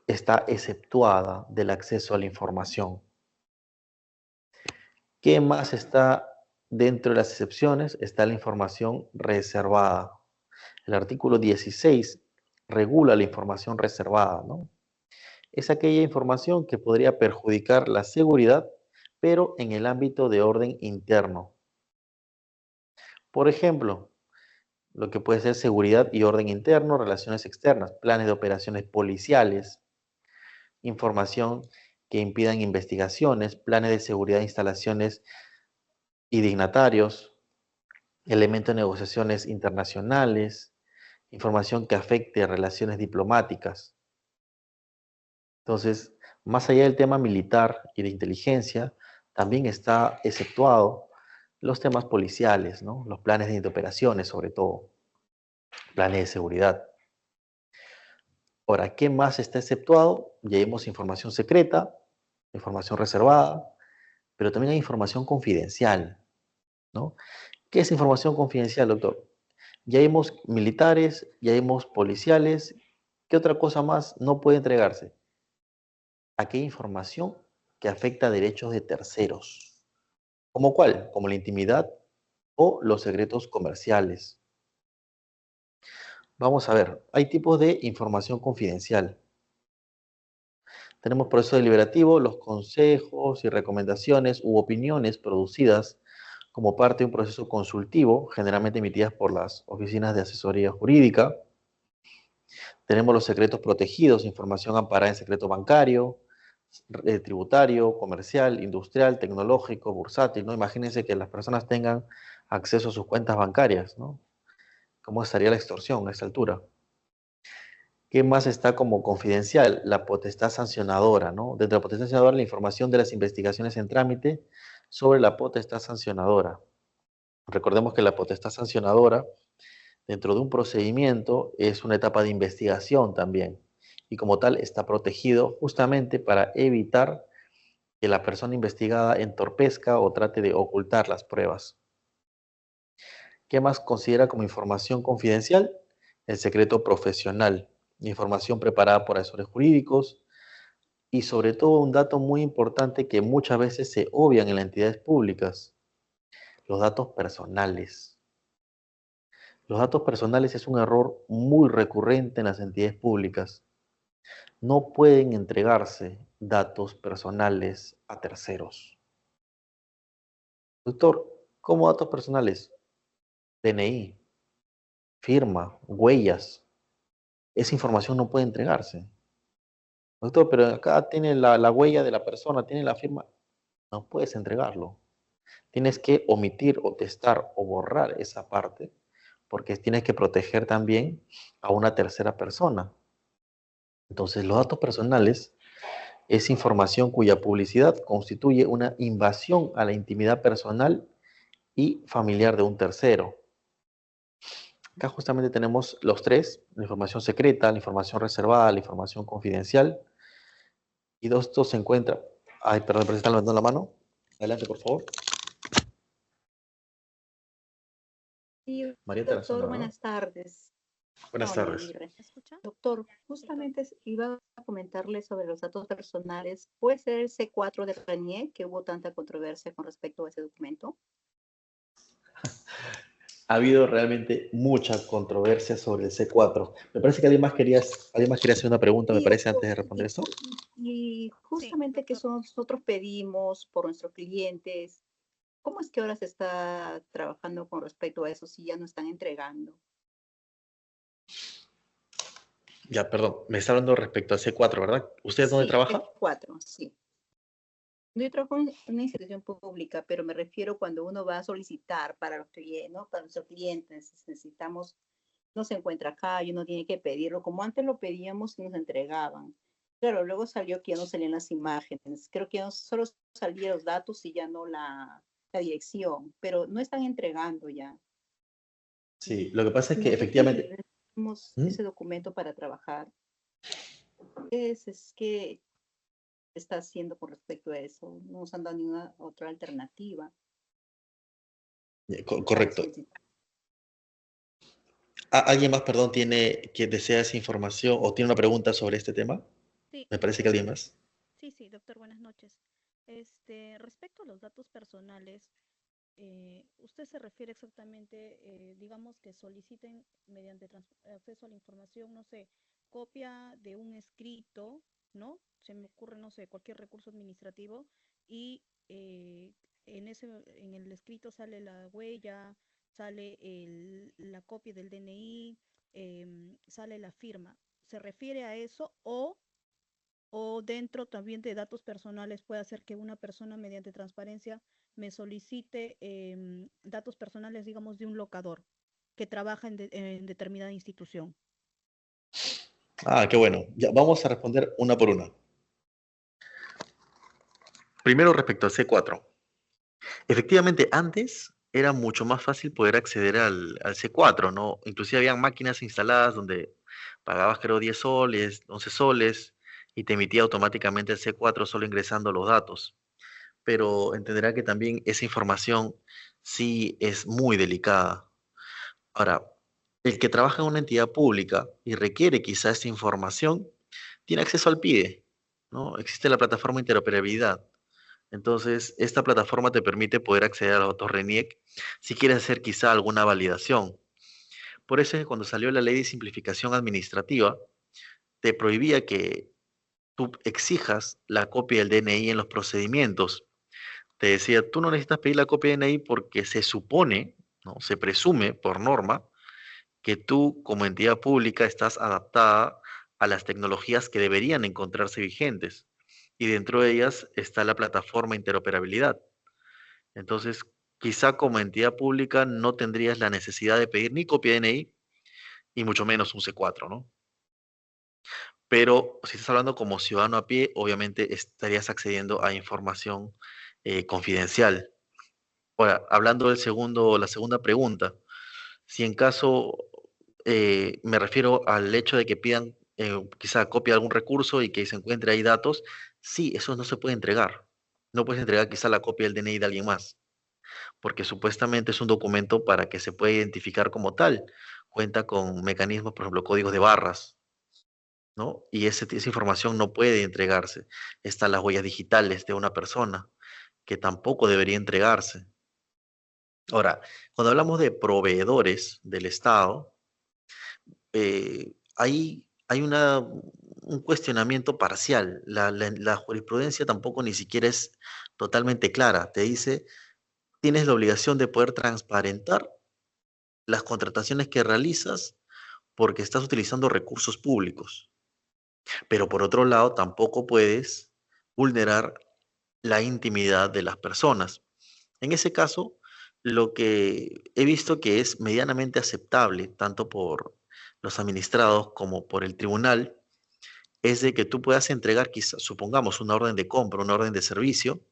está exceptuada del acceso a la información. ¿Qué más está dentro de las excepciones? Está la información reservada. El artículo 16 regula la información reservada, ¿no? Es aquella información que podría perjudicar la seguridad, pero en el ámbito de orden interno. Por ejemplo, lo que puede ser seguridad y orden interno, relaciones externas, planes de operaciones policiales, información que impidan investigaciones, planes de seguridad de instalaciones y dignatarios, elementos de negociaciones internacionales, información que afecte a relaciones diplomáticas. Entonces, más allá del tema militar y de inteligencia, también está exceptuado los temas policiales, ¿no? Los planes de operaciones, sobre todo, planes de seguridad. Ahora, ¿qué más está exceptuado? Ya vimos información secreta, información reservada, pero también hay información confidencial, ¿no? ¿Qué es información confidencial, doctor? Ya vimos militares, ya vimos policiales. ¿Qué otra cosa más no puede entregarse? Aquella información que afecta a derechos de terceros. ¿Cómo cuál? Como la intimidad o los secretos comerciales. Vamos a ver, hay tipos de información confidencial. Tenemos proceso deliberativo, los consejos y recomendaciones u opiniones producidas como parte de un proceso consultivo, generalmente emitidas por las oficinas de asesoría jurídica. Tenemos los secretos protegidos, información amparada en secreto bancario, tributario, comercial, industrial, tecnológico, bursátil, ¿no? Imagínense que las personas tengan acceso a sus cuentas bancarias, ¿no? ¿Cómo estaría la extorsión a esta altura? ¿Qué más está como confidencial? La potestad sancionadora, ¿no? Dentro de la potestad sancionadora, la información de las investigaciones en trámite sobre la potestad sancionadora. Recordemos que la potestad sancionadora, dentro de un procedimiento, es una etapa de investigación también. Y como tal, está protegido justamente para evitar que la persona investigada entorpezca o trate de ocultar las pruebas. ¿Qué más considera como información confidencial? El secreto profesional, información preparada por asesores jurídicos y sobre todo un dato muy importante que muchas veces se obvian en las entidades públicas, los datos personales. Los datos personales es un error muy recurrente en las entidades públicas. No pueden entregarse datos personales a terceros. Doctor, ¿cómo datos personales? DNI, firma, huellas. Esa información no puede entregarse. Doctor, pero acá tiene la huella de la persona, tiene la firma. No puedes entregarlo. Tienes que omitir o testar o borrar esa parte porque tienes que proteger también a una tercera persona. Entonces, los datos personales es información cuya publicidad constituye una invasión a la intimidad personal y familiar de un tercero. Acá justamente tenemos los tres: la información secreta, la información reservada, la información confidencial. Y dos, esto se encuentra... Ay, perdón, pero se están levantando la mano. Adelante, por favor. Sí, María doctor, Tarazona, ¿verdad? buenas tardes. Buenas Paola tardes. Aguirre. ¿Me escucha? Doctor, justamente iba a comentarle sobre los datos personales. ¿Puede ser el C4 de RENIEC, que hubo tanta controversia con respecto a ese documento? Ha habido realmente mucha controversia sobre el C4. Me parece que alguien más quería hacer una pregunta, me Sí, parece, doctor, antes de responder esto. y justamente que nosotros pedimos por nuestros clientes, ¿cómo es que ahora se está trabajando con respecto a eso si ya no están entregando? Ya, perdón, me está hablando respecto al C4, ¿verdad? ¿Usted dónde Sí, trabaja? C4, sí. Yo trabajo en una institución pública, pero me refiero cuando uno va a solicitar para los clientes, ¿no? Para nuestros clientes, necesitamos, no se encuentra acá y uno tiene que pedirlo, como antes lo pedíamos y nos entregaban. Claro, luego salió que ya no salían las imágenes, creo que ya no solo salían los datos y ya no la dirección, pero no están entregando ya. Sí, lo que pasa es que Nosotros efectivamente... necesitamos ¿Mm? ese documento para trabajar. ¿Qué está haciendo con respecto a eso? No nos han dado ninguna otra alternativa. Correcto. ¿Alguien más, perdón, que desea esa información o tiene una pregunta sobre este tema? Sí, Me parece que alguien más. sí, doctor, buenas noches. Respecto a los datos personales, usted se refiere exactamente, digamos, que soliciten mediante acceso a la información, no sé, copia de un escrito, ¿no? Se me ocurre, no sé, cualquier recurso administrativo y en el escrito sale la huella, sale la copia del DNI, sale la firma. ¿Se refiere a eso o dentro también de datos personales puede hacer que una persona mediante transparencia me solicite datos personales, digamos, de un locador que trabaja en determinada institución? Ah, qué bueno. Ya, vamos a responder una por una. Primero, respecto al C4. Efectivamente, antes era mucho más fácil poder acceder al C4, ¿no? Inclusive habían máquinas instaladas donde pagabas, creo, 10 soles, 11 soles, y te emitía automáticamente el C4 solo ingresando los datos. Pero entenderá que también esa información sí es muy delicada. Ahora, el que trabaja en una entidad pública y requiere quizá esta información, tiene acceso al PIDE, ¿no? Existe la plataforma de interoperabilidad. Entonces, esta plataforma te permite poder acceder a los datos RENIEC si quieres hacer quizá alguna validación. Por eso es que cuando salió la ley de simplificación administrativa, te prohibía que tú exijas la copia del DNI en los procedimientos. Te decía, tú no necesitas pedir la copia del DNI porque se supone, ¿no? Se presume por norma que tú como entidad pública estás adaptada a las tecnologías que deberían encontrarse vigentes. Y dentro de ellas está la plataforma interoperabilidad. Entonces, quizá como entidad pública no tendrías la necesidad de pedir ni copia de DNI y mucho menos un C4, ¿no? Pero si estás hablando como ciudadano a pie, obviamente estarías accediendo a información confidencial. Ahora, hablando la segunda pregunta, si en caso me refiero al hecho de que pidan quizá copia de algún recurso y que se encuentre ahí datos, sí, eso no se puede entregar. No puedes entregar quizá la copia del DNI de alguien más, porque supuestamente es un documento para que se pueda identificar como tal. Cuenta con mecanismos, por ejemplo, códigos de barras, ¿no? Y esa información no puede entregarse. Están las huellas digitales de una persona, que tampoco debería entregarse. Ahora, cuando hablamos de proveedores del Estado, hay un cuestionamiento parcial. La jurisprudencia tampoco ni siquiera es totalmente clara. Te dice, tienes la obligación de poder transparentar las contrataciones que realizas porque estás utilizando recursos públicos. Pero por otro lado, tampoco puedes vulnerar la intimidad de las personas. En ese caso, lo que he visto que es medianamente aceptable, tanto por los administrados como por el tribunal, es de que tú puedas entregar, quizás, supongamos, una orden de compra, una orden de servicio,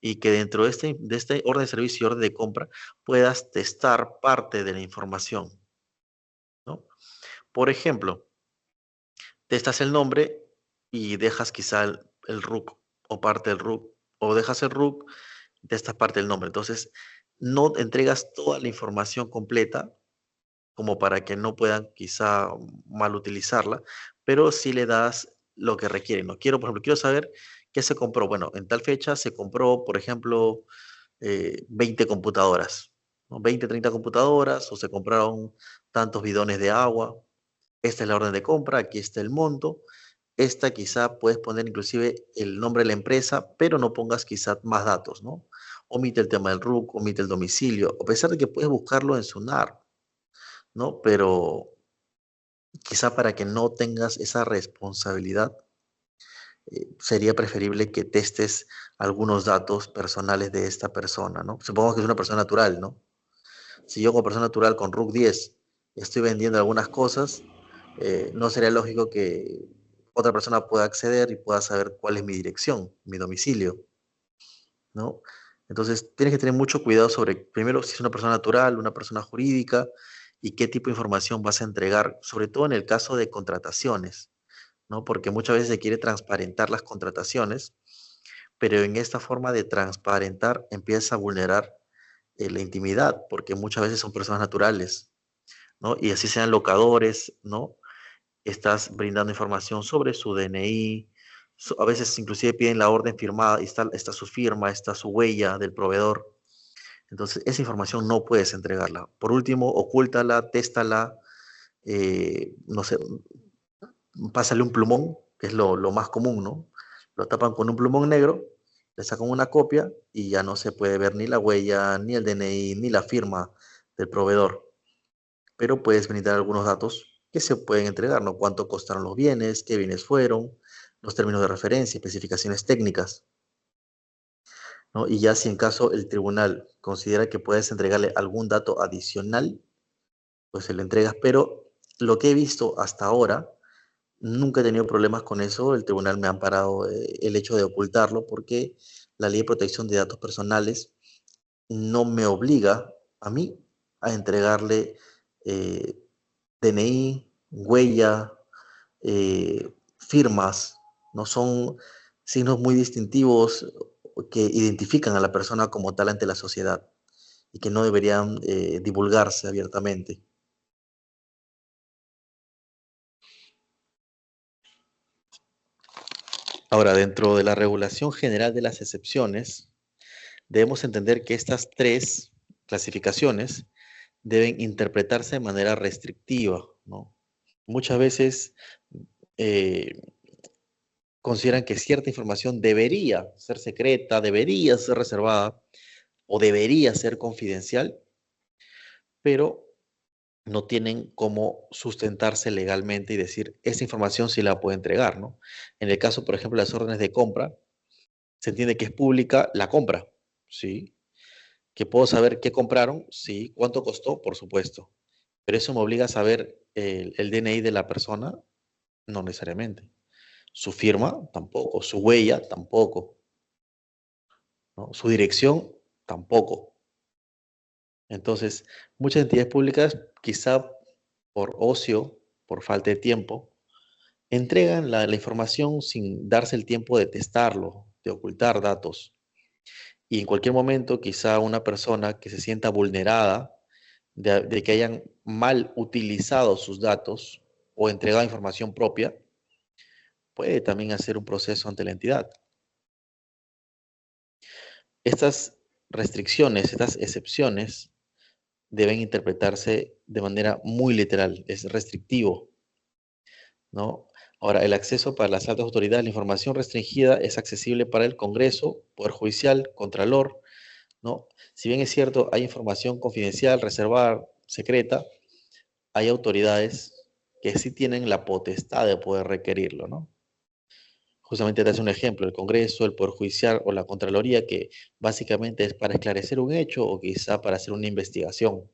y que dentro de este orden de servicio y orden de compra puedas testar parte de la información, ¿no? Por ejemplo, testas el nombre y dejas quizá el RUC o parte del RUC, o dejas el RUC, testas parte del nombre. Entonces, no entregas toda la información completa como para que no puedan quizá mal utilizarla, pero sí le das lo que requieren. No quiero, por ejemplo, quiero saber qué se compró. Bueno, en tal fecha se compró, por ejemplo, 20 computadoras, ¿no? 20, 30 computadoras, o se compraron tantos bidones de agua. Esta es la orden de compra, aquí está el monto. Esta quizá puedes poner inclusive el nombre de la empresa, pero no pongas quizá más datos, ¿no? Omite el tema del RUC, omite el domicilio, a pesar de que puedes buscarlo en SUNAR, ¿no? Pero quizá para que no tengas esa responsabilidad, sería preferible que testes algunos datos personales de esta persona, ¿no? Supongo que es una persona natural, ¿no? Si yo como persona natural con RUC 10 estoy vendiendo algunas cosas, no sería lógico que otra persona pueda acceder y pueda saber cuál es mi dirección, mi domicilio, ¿no? Entonces, tienes que tener mucho cuidado sobre, primero, si es una persona natural, una persona jurídica, y qué tipo de información vas a entregar, sobre todo en el caso de contrataciones, ¿no? Porque muchas veces se quiere transparentar las contrataciones, pero en esta forma de transparentar empieza a vulnerar la intimidad, porque muchas veces son personas naturales, ¿no? Y así sean locadores, ¿no? Estás brindando información sobre su DNI, a veces inclusive piden la orden firmada, y está su firma, está su huella del proveedor. Entonces, esa información no puedes entregarla. Por último, ocúltala, téstala, no sé, pásale un plumón, que es lo más común, ¿no? Lo tapan con un plumón negro, le sacan una copia y ya no se puede ver ni la huella, ni el DNI, ni la firma del proveedor. Pero puedes brindar algunos datos que se pueden entregar, ¿no? Cuánto costaron los bienes, qué bienes fueron, los términos de referencia, especificaciones técnicas, ¿no? Y ya si en caso el tribunal considera que puedes entregarle algún dato adicional, pues se le entregas. Pero lo que he visto hasta ahora, nunca he tenido problemas con eso. El tribunal me ha amparado el hecho de ocultarlo porque la Ley de Protección de Datos Personales no me obliga a mí a entregarle DNI, huella, firmas. No son signos muy distintivos que identifican a la persona como tal ante la sociedad y que no deberían divulgarse abiertamente. Ahora, dentro de la regulación general de las excepciones, debemos entender que estas tres clasificaciones deben interpretarse de manera restrictiva, ¿no? Muchas veces consideran que cierta información debería ser secreta, debería ser reservada o debería ser confidencial, pero no tienen cómo sustentarse legalmente y decir, esa información sí la puedo entregar, ¿no? En el caso, por ejemplo, de las órdenes de compra, se entiende que es pública la compra, ¿sí? ¿Que puedo saber qué compraron? Sí. ¿Cuánto costó? Por supuesto. ¿Pero eso me obliga a saber el DNI de la persona? No necesariamente. Su firma, tampoco. Su huella, tampoco, ¿no? Su dirección, tampoco. Entonces, muchas entidades públicas, quizá por ocio, por falta de tiempo, entregan la información sin darse el tiempo de testarlo, de ocultar datos. Y en cualquier momento, quizá una persona que se sienta vulnerada de que hayan mal utilizado sus datos o entregado información propia, puede también hacer un proceso ante la entidad. Estas restricciones, estas excepciones, deben interpretarse de manera muy literal, es restrictivo, ¿no? Ahora, el acceso para las altas autoridades, la información restringida es accesible para el Congreso, Poder Judicial, Contralor, ¿no? Si bien es cierto, hay información confidencial, reservada, secreta, hay autoridades que sí tienen la potestad de poder requerirlo, ¿no? Justamente te hace un ejemplo, el Congreso, el Poder Judicial o la Contraloría, que básicamente es para esclarecer un hecho o quizá para hacer una investigación.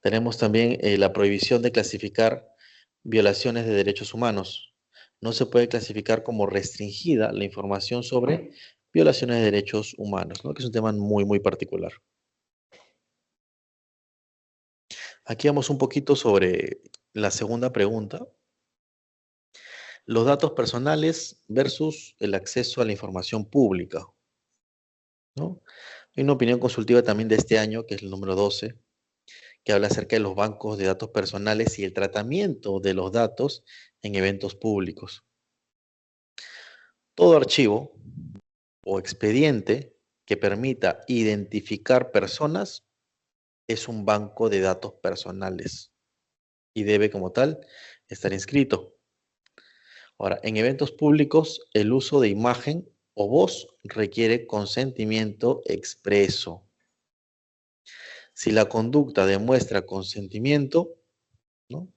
Tenemos también la prohibición de clasificar violaciones de derechos humanos. No se puede clasificar como restringida la información sobre violaciones de derechos humanos, ¿no? Que es un tema muy, muy particular. Aquí vamos un poquito sobre la segunda pregunta. Los datos personales versus el acceso a la información pública, ¿no? Hay una opinión consultiva también de este año, que es el número 12, que habla acerca de los bancos de datos personales y el tratamiento de los datos en eventos públicos. Todo archivo o expediente que permita identificar personas es un banco de datos personales y debe como tal estar inscrito. Ahora, en eventos públicos, el uso de imagen o voz requiere consentimiento expreso. Si la conducta demuestra consentimiento, ¿no?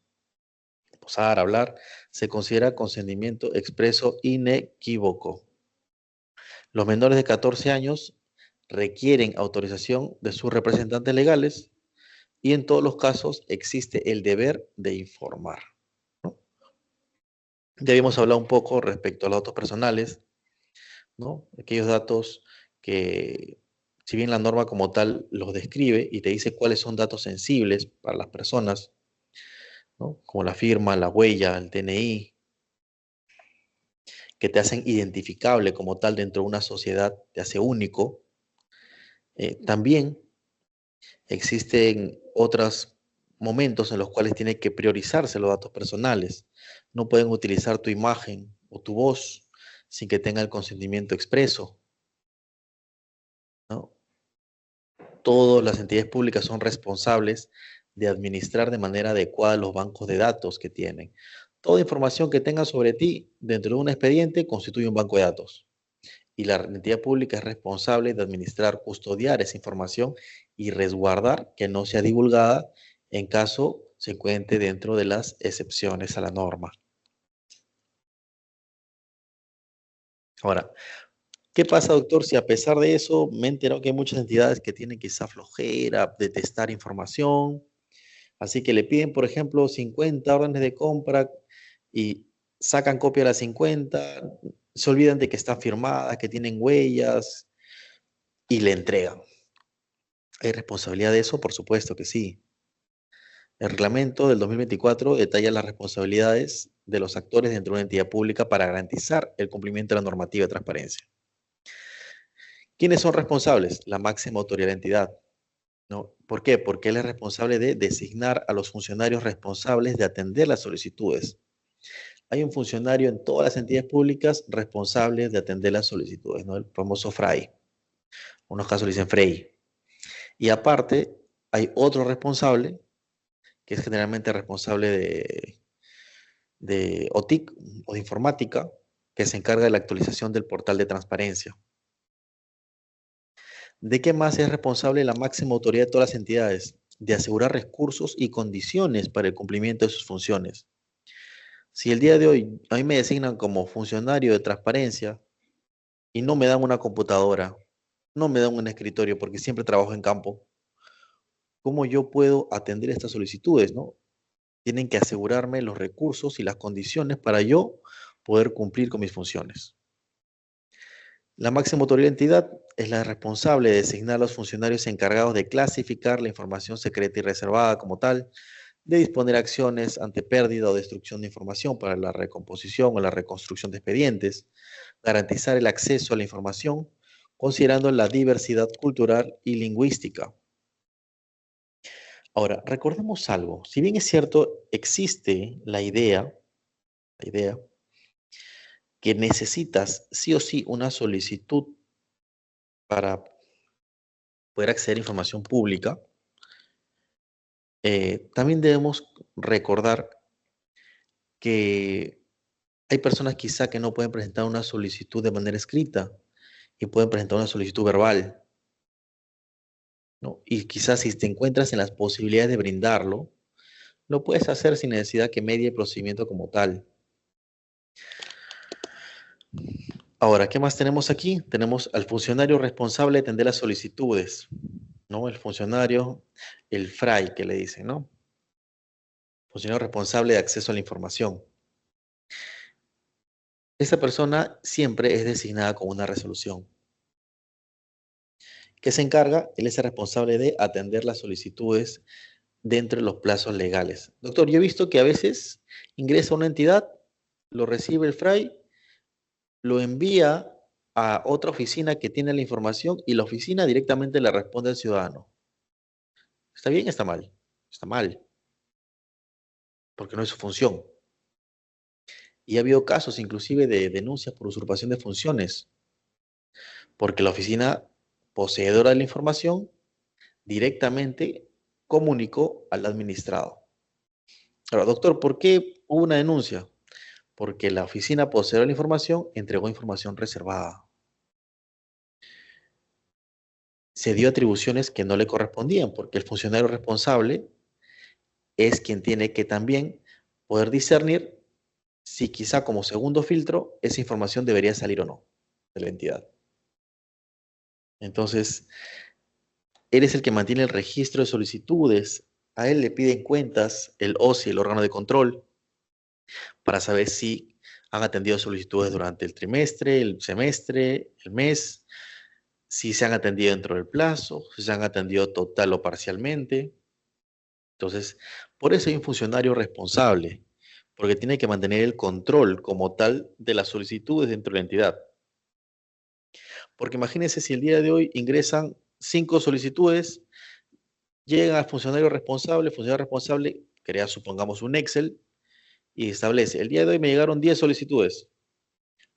Posar, hablar, se considera consentimiento expreso inequívoco. Los menores de 14 años requieren autorización de sus representantes legales y en todos los casos existe el deber de informar, ¿no? Ya habíamos hablado un poco respecto a los datos personales, ¿no? Aquellos datos que, si bien la norma como tal los describe y te dice cuáles son datos sensibles para las personas, ¿no? Como la firma, la huella, el DNI, que te hacen identificable como tal dentro de una sociedad, te hace único. También existen otros momentos en los cuales tiene que priorizarse los datos personales. No pueden utilizar tu imagen o tu voz sin que tenga el consentimiento expreso, ¿no? Todas las entidades públicas son responsables de administrar de manera adecuada los bancos de datos que tienen. Toda información que tenga sobre ti dentro de un expediente constituye un banco de datos. Y la entidad pública es responsable de administrar, custodiar esa información y resguardar que no sea divulgada en caso se encuentre dentro de las excepciones a la norma. Ahora, ¿qué pasa, doctor, si a pesar de eso me he enterado que hay muchas entidades que tienen quizá flojera de testar información? Así que le piden, por ejemplo, 50 órdenes de compra y sacan copia de las 50, se olvidan de que está firmada, que tienen huellas y le entregan. ¿Hay responsabilidad de eso? Por supuesto que sí. El reglamento del 2024 detalla las responsabilidades de los actores dentro de una entidad pública para garantizar el cumplimiento de la normativa de transparencia. ¿Quiénes son responsables? La máxima autoridad de la entidad, ¿no? ¿Por qué? Porque él es responsable de designar a los funcionarios responsables de atender las solicitudes. Hay un funcionario en todas las entidades públicas responsable de atender las solicitudes, ¿no? El famoso FRAI. En unos casos le dicen FREI. Y aparte, hay otro responsable, que es generalmente responsable de OTIC o de informática, que se encarga de la actualización del portal de transparencia. ¿De qué más es responsable la máxima autoridad de todas las entidades? De asegurar recursos y condiciones para el cumplimiento de sus funciones. Si el día de hoy a mí me designan como funcionario de transparencia y no me dan una computadora, no me dan un escritorio porque siempre trabajo en campo, ¿cómo yo puedo atender estas solicitudes, no? Tienen que asegurarme los recursos y las condiciones para yo poder cumplir con mis funciones. La máxima autoridad de la entidad es la responsable de designar a los funcionarios encargados de clasificar la información secreta y reservada como tal, de disponer acciones ante pérdida o destrucción de información para la recomposición o la reconstrucción de expedientes, garantizar el acceso a la información, considerando la diversidad cultural y lingüística. Ahora, recordemos algo. Si bien es cierto, existe la idea que necesitas sí o sí una solicitud para poder acceder a información pública, también debemos recordar que hay personas quizá que no pueden presentar una solicitud de manera escrita y pueden presentar una solicitud verbal, ¿no? Y quizás si te encuentras en las posibilidades de brindarlo, lo puedes hacer sin necesidad que medie el procedimiento como tal. Ahora, ¿qué más tenemos aquí? Tenemos al funcionario responsable de atender las solicitudes, ¿no? El funcionario, el FRAI que le dicen, ¿no? Funcionario responsable de acceso a la información. Esta persona siempre es designada con una resolución. ¿Qué se encarga? Él es el responsable de atender las solicitudes dentro de los plazos legales. Doctor, yo he visto que a veces ingresa a una entidad, lo recibe el FRAI, lo envía a otra oficina que tiene la información y la oficina directamente le responde al ciudadano. ¿Está bien o está mal? Está mal, porque no es su función. Y ha habido casos inclusive de denuncias por usurpación de funciones, porque la oficina poseedora de la información directamente comunicó al administrado. Ahora, doctor, ¿por qué hubo una denuncia? Porque la oficina poseedora de la información entregó información reservada. Se dio atribuciones que no le correspondían, porque el funcionario responsable es quien tiene que también poder discernir si quizá como segundo filtro esa información debería salir o no de la entidad. Entonces, él es el que mantiene el registro de solicitudes. A él le piden cuentas el OSI, el órgano de control, para saber si han atendido solicitudes durante el trimestre, el semestre, el mes, si se han atendido dentro del plazo, si se han atendido total o parcialmente. Entonces, por eso hay un funcionario responsable, porque tiene que mantener el control como tal de las solicitudes dentro de la entidad. Porque imagínense si el día de hoy ingresan 5 solicitudes, llega al funcionario responsable crea, supongamos, un Excel y establece, el día de hoy me llegaron 10 solicitudes.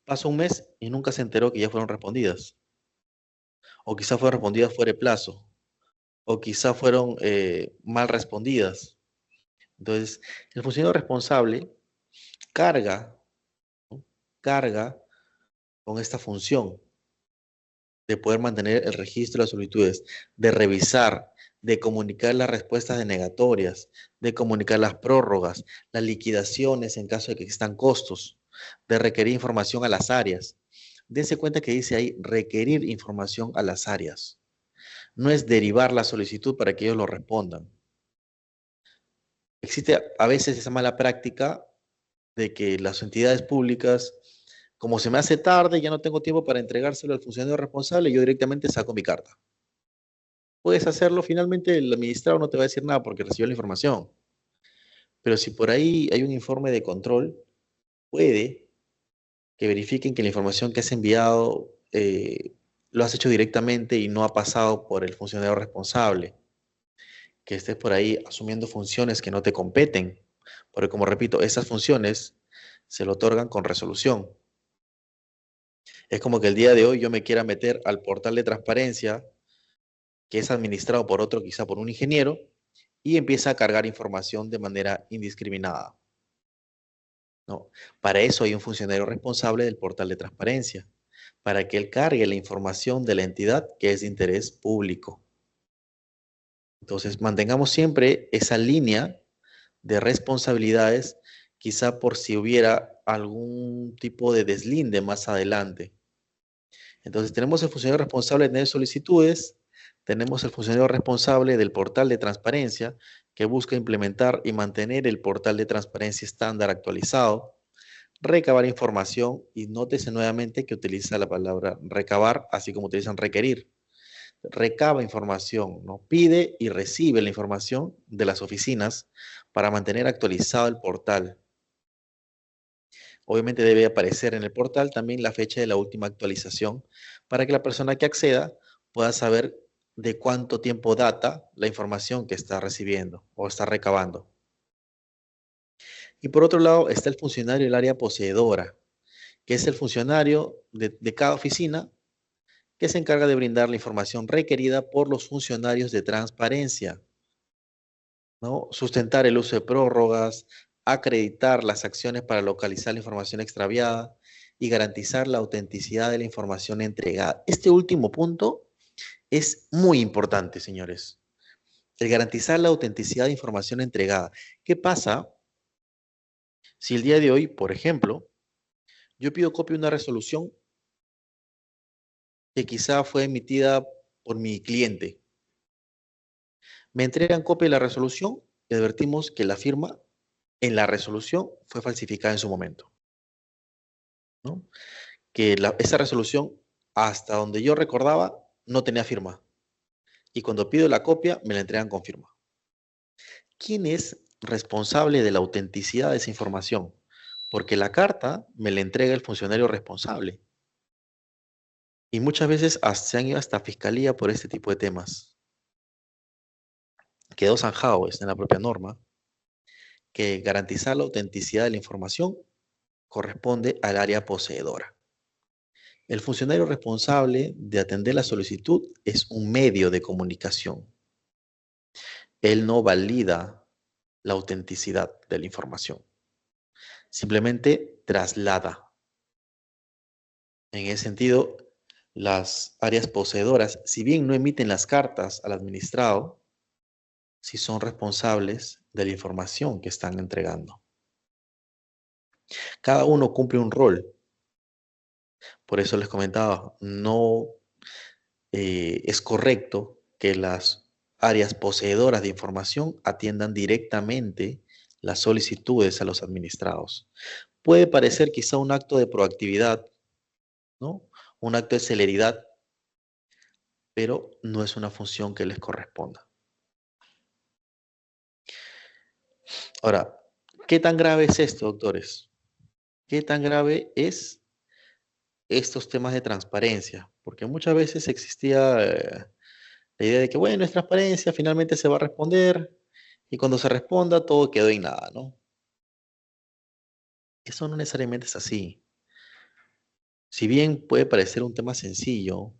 Pasa un mes y nunca se enteró que ya fueron respondidas. O quizá fueron respondidas fuera de plazo. O quizá fueron mal respondidas. Entonces, el funcionario responsable carga con esta función de poder mantener el registro de las solicitudes, de revisar, de comunicar las respuestas denegatorias, de comunicar las prórrogas, las liquidaciones en caso de que existan costos, de requerir información a las áreas. Dense cuenta que dice ahí requerir información a las áreas. No es derivar la solicitud para que ellos lo respondan. Existe a veces esa mala práctica de que las entidades públicas, como se me hace tarde, ya no tengo tiempo para entregárselo al funcionario responsable, yo directamente saco mi carta. Puedes hacerlo, finalmente el administrador no te va a decir nada porque recibió la información. Pero si por ahí hay un informe de control, puede que verifiquen que la información que has enviado lo has hecho directamente y no ha pasado por el funcionario responsable. Que estés por ahí asumiendo funciones que no te competen. Porque como repito, esas funciones se lo otorgan con resolución. Es como que el día de hoy yo me quiera meter al portal de transparencia que es administrado por otro, quizá por un ingeniero, y empieza a cargar información de manera indiscriminada. No, para eso hay un funcionario responsable del portal de transparencia, para que él cargue la información de la entidad que es de interés público. Entonces, mantengamos siempre esa línea de responsabilidades, quizá por si hubiera algún tipo de deslinde más adelante. Entonces, tenemos el funcionario responsable de tener solicitudes, tenemos el funcionario responsable del portal de transparencia que busca implementar y mantener el portal de transparencia estándar actualizado, recabar información y nótese nuevamente que utiliza la palabra recabar, así como utilizan requerir. Recaba información, ¿no? Pide y recibe la información de las oficinas para mantener actualizado el portal. Obviamente debe aparecer en el portal también la fecha de la última actualización para que la persona que acceda pueda saber de cuánto tiempo data la información que está recibiendo o está recabando. Y por otro lado está el funcionario del área poseedora, que es el funcionario de cada oficina que se encarga de brindar la información requerida por los funcionarios de transparencia, ¿no? Sustentar el uso de prórrogas, acreditar las acciones para localizar la información extraviada y garantizar la autenticidad de la información entregada. Este último punto es muy importante, señores. El garantizar la autenticidad de información entregada. ¿Qué pasa si el día de hoy, por ejemplo, yo pido copia de una resolución que quizá fue emitida por mi cliente? Me entregan copia de la resolución y advertimos que la firma en la resolución fue falsificada en su momento, ¿no? Que esa resolución, hasta donde yo recordaba, no tenía firma. Y cuando pido la copia, me la entregan con firma. ¿Quién es responsable de la autenticidad de esa información? Porque la carta me la entrega el funcionario responsable. Y muchas veces se han ido hasta fiscalía por este tipo de temas. Quedó zanjado en la propia norma que garantizar la autenticidad de la información corresponde al área poseedora. El funcionario responsable de atender la solicitud es un medio de comunicación. Él no valida la autenticidad de la información. Simplemente traslada. En ese sentido, las áreas poseedoras, si bien no emiten las cartas al administrado, sí son responsables de la información que están entregando. Cada uno cumple un rol. Por eso les comentaba, no es correcto que las áreas poseedoras de información atiendan directamente las solicitudes a los administrados. Puede parecer quizá un acto de proactividad, ¿no? Un acto de celeridad, pero no es una función que les corresponda. Ahora, ¿qué tan grave es esto, doctores? ¿Qué tan grave es estos temas de transparencia? Porque muchas veces existía la idea de que, bueno, es transparencia, finalmente se va a responder, y cuando se responda todo quedó en nada, ¿no? Eso no necesariamente es así. Si bien puede parecer un tema sencillo,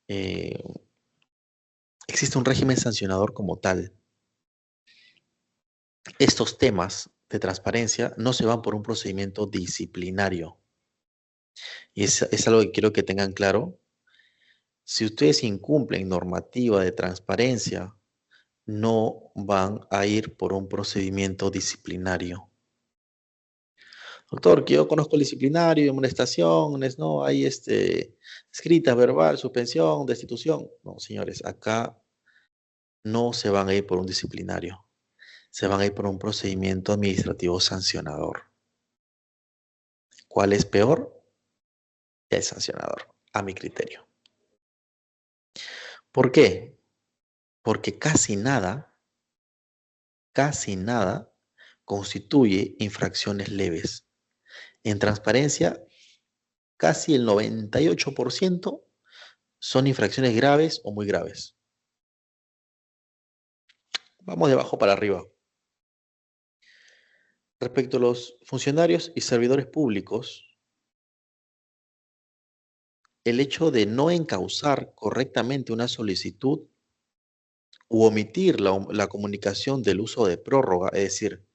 eh, existe un régimen sancionador como tal. Estos temas de transparencia no se van por un procedimiento disciplinario. Y es algo que quiero que tengan claro. Si ustedes incumplen normativa de transparencia, no van a ir por un procedimiento disciplinario. Doctor, que yo conozco el disciplinario, amonestaciones, ¿no? Hay escrita, verbal, suspensión, destitución. No, señores, acá no se van a ir por un disciplinario. Se van a ir por un procedimiento administrativo sancionador. ¿Cuál es peor? El sancionador, a mi criterio. ¿Por qué? Porque casi nada constituye infracciones leves. En transparencia, casi el 98% son infracciones graves o muy graves. Vamos de abajo para arriba. Respecto a los funcionarios y servidores públicos, el hecho de no encauzar correctamente una solicitud u omitir la comunicación del uso de prórroga, es decir,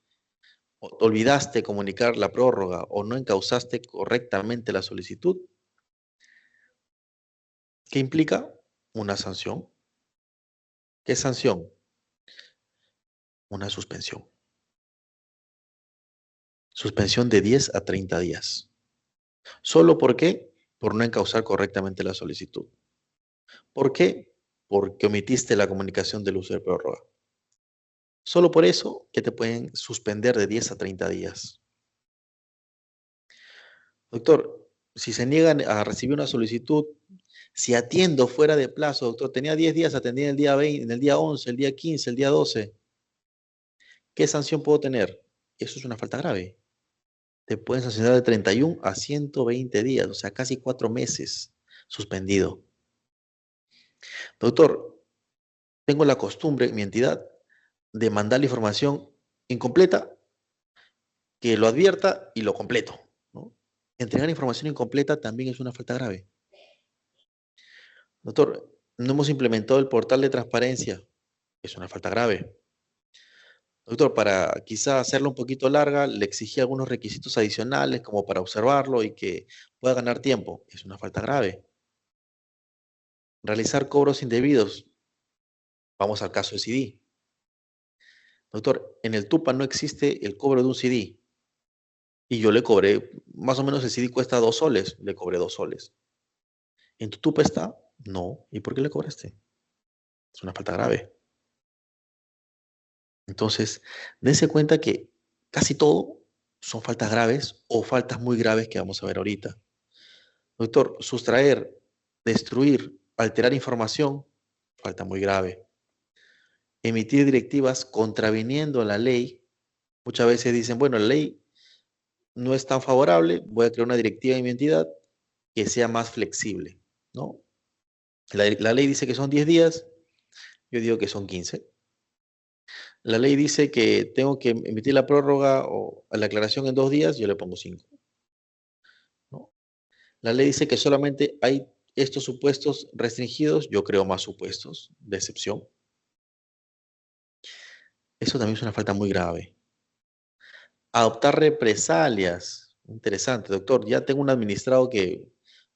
olvidaste comunicar la prórroga o no encauzaste correctamente la solicitud, ¿qué implica? Una sanción. ¿Qué sanción? Una suspensión. Suspensión de 10 a 30 días. ¿Solo por qué? Por no encauzar correctamente la solicitud. ¿Por qué? Porque omitiste la comunicación del uso de prórroga. Solo por eso que te pueden suspender de 10 a 30 días. Doctor, si se niegan a recibir una solicitud, si atiendo fuera de plazo, doctor, tenía 10 días, atendí en el día 20, en el día 11, el día 15, el día 12, ¿qué sanción puedo tener? Eso es una falta grave. Te pueden sancionar de 31 a 120 días, o sea, casi 4 meses suspendido. Doctor, tengo la costumbre en mi entidad de mandar la información incompleta, que lo advierta y lo completo, ¿no? Entregar información incompleta también es una falta grave. Doctor, no hemos implementado el portal de transparencia. Es una falta grave. Doctor, para quizá hacerlo un poquito larga, le exigí algunos requisitos adicionales como para observarlo y que pueda ganar tiempo. Es una falta grave. Realizar cobros indebidos. Vamos al caso de CD. Doctor, en el TUPA no existe el cobro de un CD. Y yo le cobré, más o menos el CD cuesta 2 soles, le cobré 2 soles. ¿En tu TUPA está? No. ¿Y por qué le cobraste? Es una falta grave. Entonces, dense cuenta que casi todo son faltas graves o faltas muy graves que vamos a ver ahorita. Doctor, sustraer, destruir, alterar información, falta muy grave. Emitir directivas contraviniendo la ley. Muchas veces dicen, bueno, la ley no es tan favorable, voy a crear una directiva de mi entidad que sea más flexible, ¿no? La ley dice que son 10 días, yo digo que son 15. La ley dice que tengo que emitir la prórroga o la aclaración en 2 días, yo le pongo 5. ¿No? La ley dice que solamente hay estos supuestos restringidos, yo creo más supuestos de excepción. Eso también es una falta muy grave. Adoptar represalias. Interesante, doctor. Ya tengo un administrado que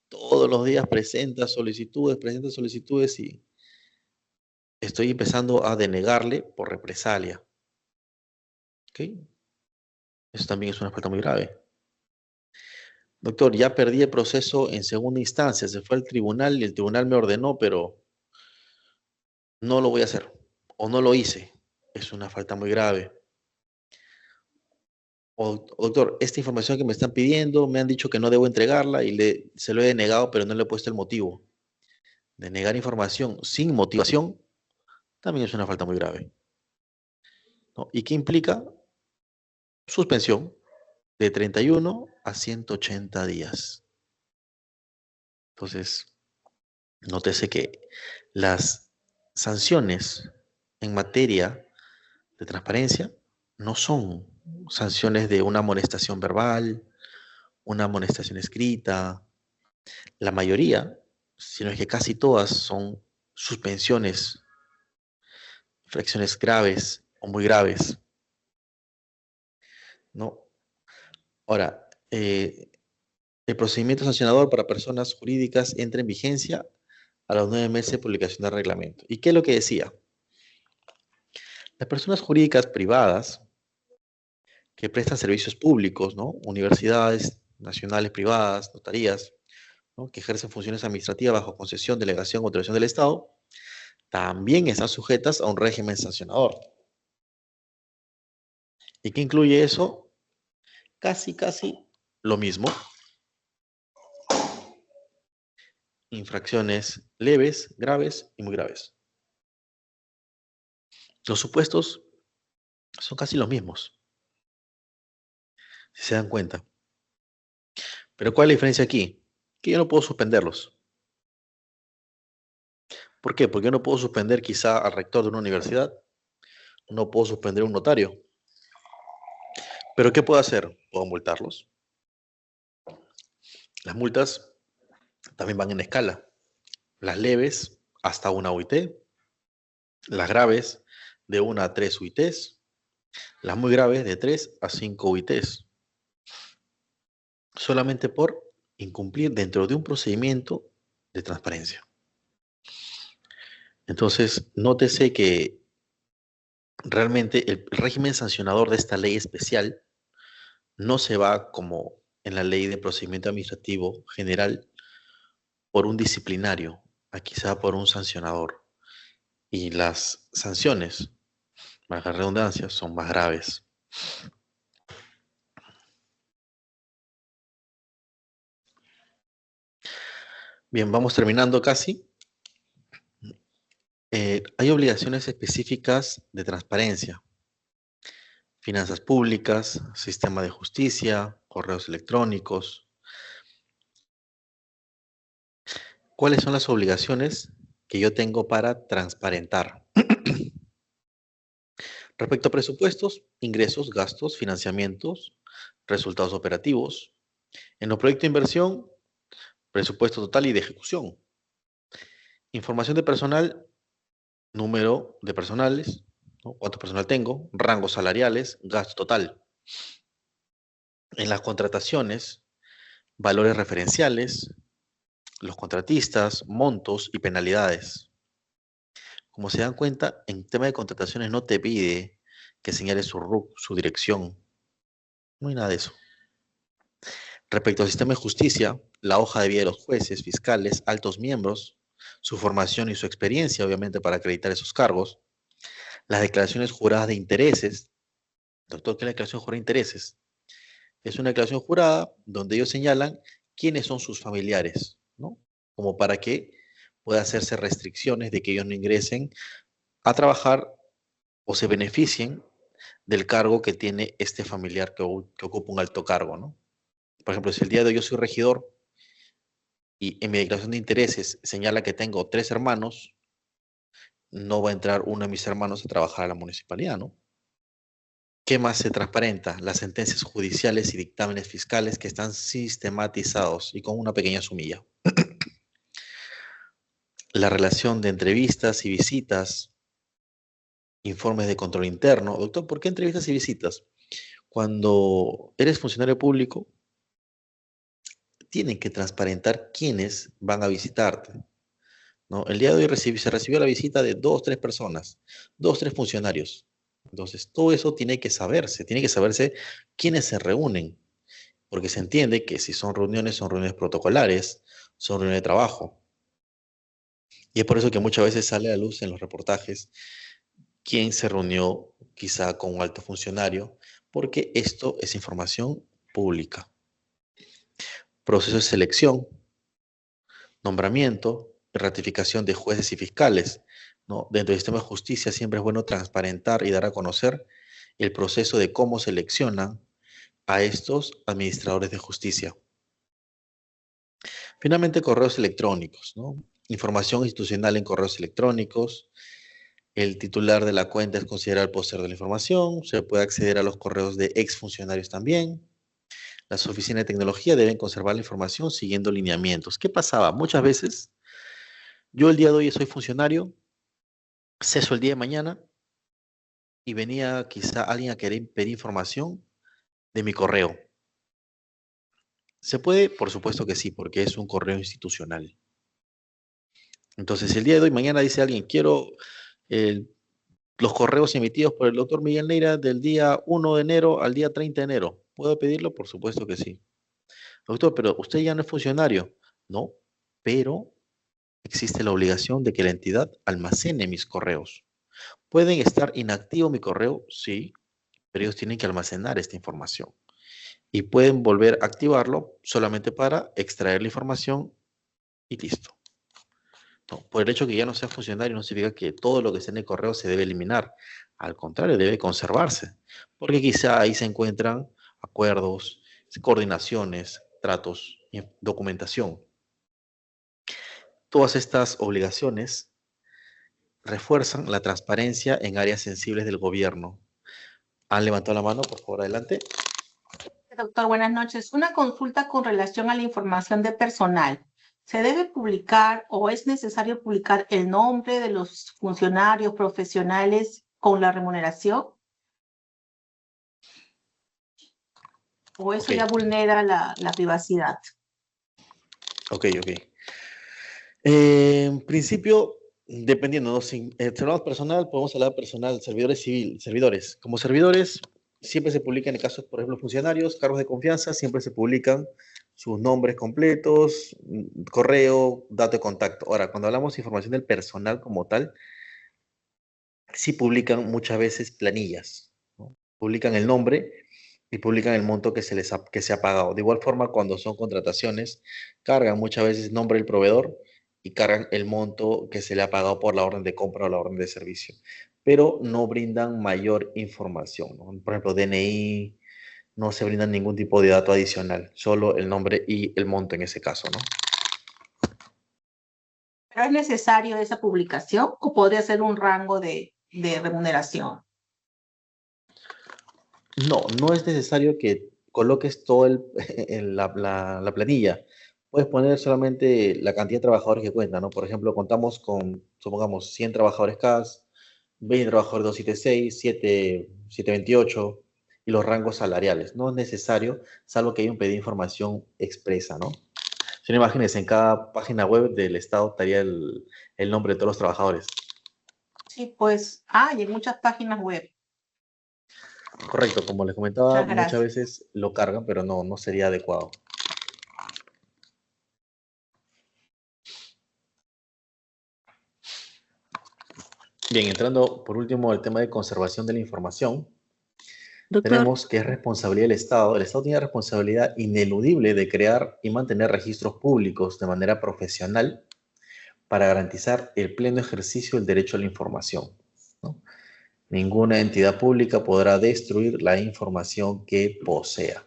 todos los días presenta solicitudes y estoy empezando a denegarle por represalia. ¿Ok? Eso también es una falta muy grave. Doctor, ya perdí el proceso en segunda instancia. Se fue al tribunal y el tribunal me ordenó, pero no lo voy a hacer. O no lo hice. Es una falta muy grave. O, doctor, esta información que me están pidiendo, me han dicho que no debo entregarla y se lo he denegado, pero no le he puesto el motivo. Denegar información sin motivación también es una falta muy grave. ¿No? ¿Y qué implica? Suspensión de 31 a 180 días. Entonces, nótese que las sanciones en materia de transparencia no son sanciones de una amonestación verbal, una amonestación escrita. La mayoría, si no es que casi todas, son suspensiones, infracciones graves o muy graves. ¿No? Ahora, el procedimiento sancionador para personas jurídicas entra en vigencia a los 9 meses de publicación del reglamento. ¿Y qué es lo que decía? Las personas jurídicas privadas que prestan servicios públicos, ¿no? Universidades nacionales privadas, notarías, ¿no? Que ejercen funciones administrativas bajo concesión, delegación o autorización del Estado, también están sujetas a un régimen sancionador. ¿Y qué incluye eso? Casi lo mismo. Infracciones leves, graves y muy graves. Los supuestos son casi los mismos, si se dan cuenta. Pero ¿cuál es la diferencia aquí? Que yo no puedo suspenderlos. ¿Por qué? Porque yo no puedo suspender quizá al rector de una universidad, no puedo suspender a un notario. ¿Pero qué puedo hacer? Puedo multarlos. Las multas también van en escala. Las leves hasta una UIT, las graves de 1 a 3 UITs, las muy graves de 3 a 5 UITs. Solamente por incumplir dentro de un procedimiento de transparencia. Entonces, nótese que realmente el régimen sancionador de esta ley especial no se va como en la ley de procedimiento administrativo general por un disciplinario, aquí se va por un sancionador. Y las sanciones, valga la redundancia, son más graves. Bien, vamos terminando casi. Hay obligaciones específicas de transparencia. Finanzas públicas, sistema de justicia, correos electrónicos. ¿Cuáles son las obligaciones que yo tengo para transparentar? Respecto a presupuestos, ingresos, gastos, financiamientos, resultados operativos. En los proyectos de inversión, presupuesto total y de ejecución. Información de personal, número de personales, ¿no? ¿Cuánto personal tengo? Rangos salariales, gasto total. En las contrataciones, valores referenciales, los contratistas, montos y penalidades. Como se dan cuenta, en tema de contrataciones no te pide que señales su RUC, su dirección. No hay nada de eso. Respecto al sistema de justicia, la hoja de vida de los jueces, fiscales, altos miembros, su formación y su experiencia, obviamente, para acreditar esos cargos, las declaraciones juradas de intereses. Doctor, ¿qué es la declaración jurada de intereses? Es una declaración jurada donde ellos señalan quiénes son sus familiares, ¿no? Como para que pueda hacerse restricciones de que ellos no ingresen a trabajar o se beneficien del cargo que tiene este familiar que ocupa un alto cargo, ¿no? Por ejemplo, si el día de hoy yo soy regidor y en mi declaración de intereses señala que tengo 3 hermanos, no va a entrar uno de mis hermanos a trabajar a la municipalidad, ¿no? ¿Qué más se transparenta? Las sentencias judiciales y dictámenes fiscales que están sistematizados y con una pequeña sumilla. La relación de entrevistas y visitas, informes de control interno. Doctor, ¿por qué entrevistas y visitas? Cuando eres funcionario público, tienen que transparentar quiénes van a visitarte, ¿no? El día de hoy se recibió la visita de 2, 3 personas, 2, 3 funcionarios. Entonces, todo eso tiene que saberse quiénes se reúnen, porque se entiende que si son reuniones protocolares, son reuniones de trabajo. Y es por eso que muchas veces sale a la luz en los reportajes quién se reunió quizá con un alto funcionario, porque esto es información pública. Proceso de selección, nombramiento, ratificación de jueces y fiscales, ¿no? Dentro del sistema de justicia siempre es bueno transparentar y dar a conocer el proceso de cómo seleccionan a estos administradores de justicia. Finalmente, correos electrónicos, ¿no? Información institucional en correos electrónicos. El titular de la cuenta es considerado el poseedor de la información. Se puede acceder a los correos de exfuncionarios también. Las oficinas de tecnología deben conservar la información siguiendo lineamientos. ¿Qué pasaba? Muchas veces, yo el día de hoy soy funcionario, ceso el día de mañana y venía quizá alguien a querer pedir información de mi correo. ¿Se puede? Por supuesto que sí, porque es un correo institucional. Entonces, el día de hoy, mañana dice alguien, quiero los correos emitidos por el doctor Miguel Neira del día 1 de enero al día 30 de enero. ¿Puedo pedirlo? Por supuesto que sí. Doctor, pero usted ya no es funcionario. No, pero existe la obligación de que la entidad almacene mis correos. ¿Pueden estar inactivo mi correo? Sí, pero ellos tienen que almacenar esta información. Y pueden volver a activarlo solamente para extraer la información y listo. No, por el hecho de que ya no sea funcionario no significa que todo lo que esté en el correo se debe eliminar. Al contrario, debe conservarse. Porque quizá ahí se encuentran acuerdos, coordinaciones, tratos, documentación. Todas estas obligaciones refuerzan la transparencia en áreas sensibles del gobierno. ¿Han levantado la mano? Por favor, adelante. Doctor, buenas noches. Una consulta con relación a la información de personal. ¿Se debe publicar o es necesario publicar el nombre de los funcionarios profesionales con la remuneración? ¿O eso ya vulnera la privacidad? Ok. En principio, dependiendo, ¿no? Si hablamos personal, podemos hablar personal, servidores. Como servidores, siempre se publican en casos, por ejemplo, funcionarios, cargos de confianza, siempre se publican sus nombres completos, correo, dato de contacto. Ahora, cuando hablamos de información del personal como tal, sí publican muchas veces planillas, ¿no? Publican el nombre y publican el monto que se ha pagado. De igual forma, cuando son contrataciones, cargan muchas veces nombre del proveedor y cargan el monto que se le ha pagado por la orden de compra o la orden de servicio, pero no brindan mayor información, ¿no? Por ejemplo, DNI, no se brinda ningún tipo de dato adicional, solo el nombre y el monto en ese caso, ¿no? ¿Pero es necesario esa publicación o podría ser un rango de remuneración? No es necesario que coloques todo la planilla. puedes poner solamente la cantidad de trabajadores que cuentan, ¿no? Por ejemplo, contamos con, supongamos, 100 trabajadores CAS, 20 trabajadores 276, 728 y los rangos salariales. No es necesario, salvo que haya un pedido de información expresa, ¿no? Si no, imagínense, en cada página web del Estado estaría el nombre de todos los trabajadores. Sí, pues hay en muchas páginas web. Correcto, como les comentaba, Muchas muchas gracias. veces lo cargan, pero no sería adecuado. Bien, entrando por último al tema de conservación de la información, Doctor, tenemos que es responsabilidad del Estado. El Estado tiene responsabilidad ineludible de crear y mantener registros públicos de manera profesional para garantizar el pleno ejercicio del derecho a la información, ¿no? Ninguna entidad pública podrá destruir la información que posea.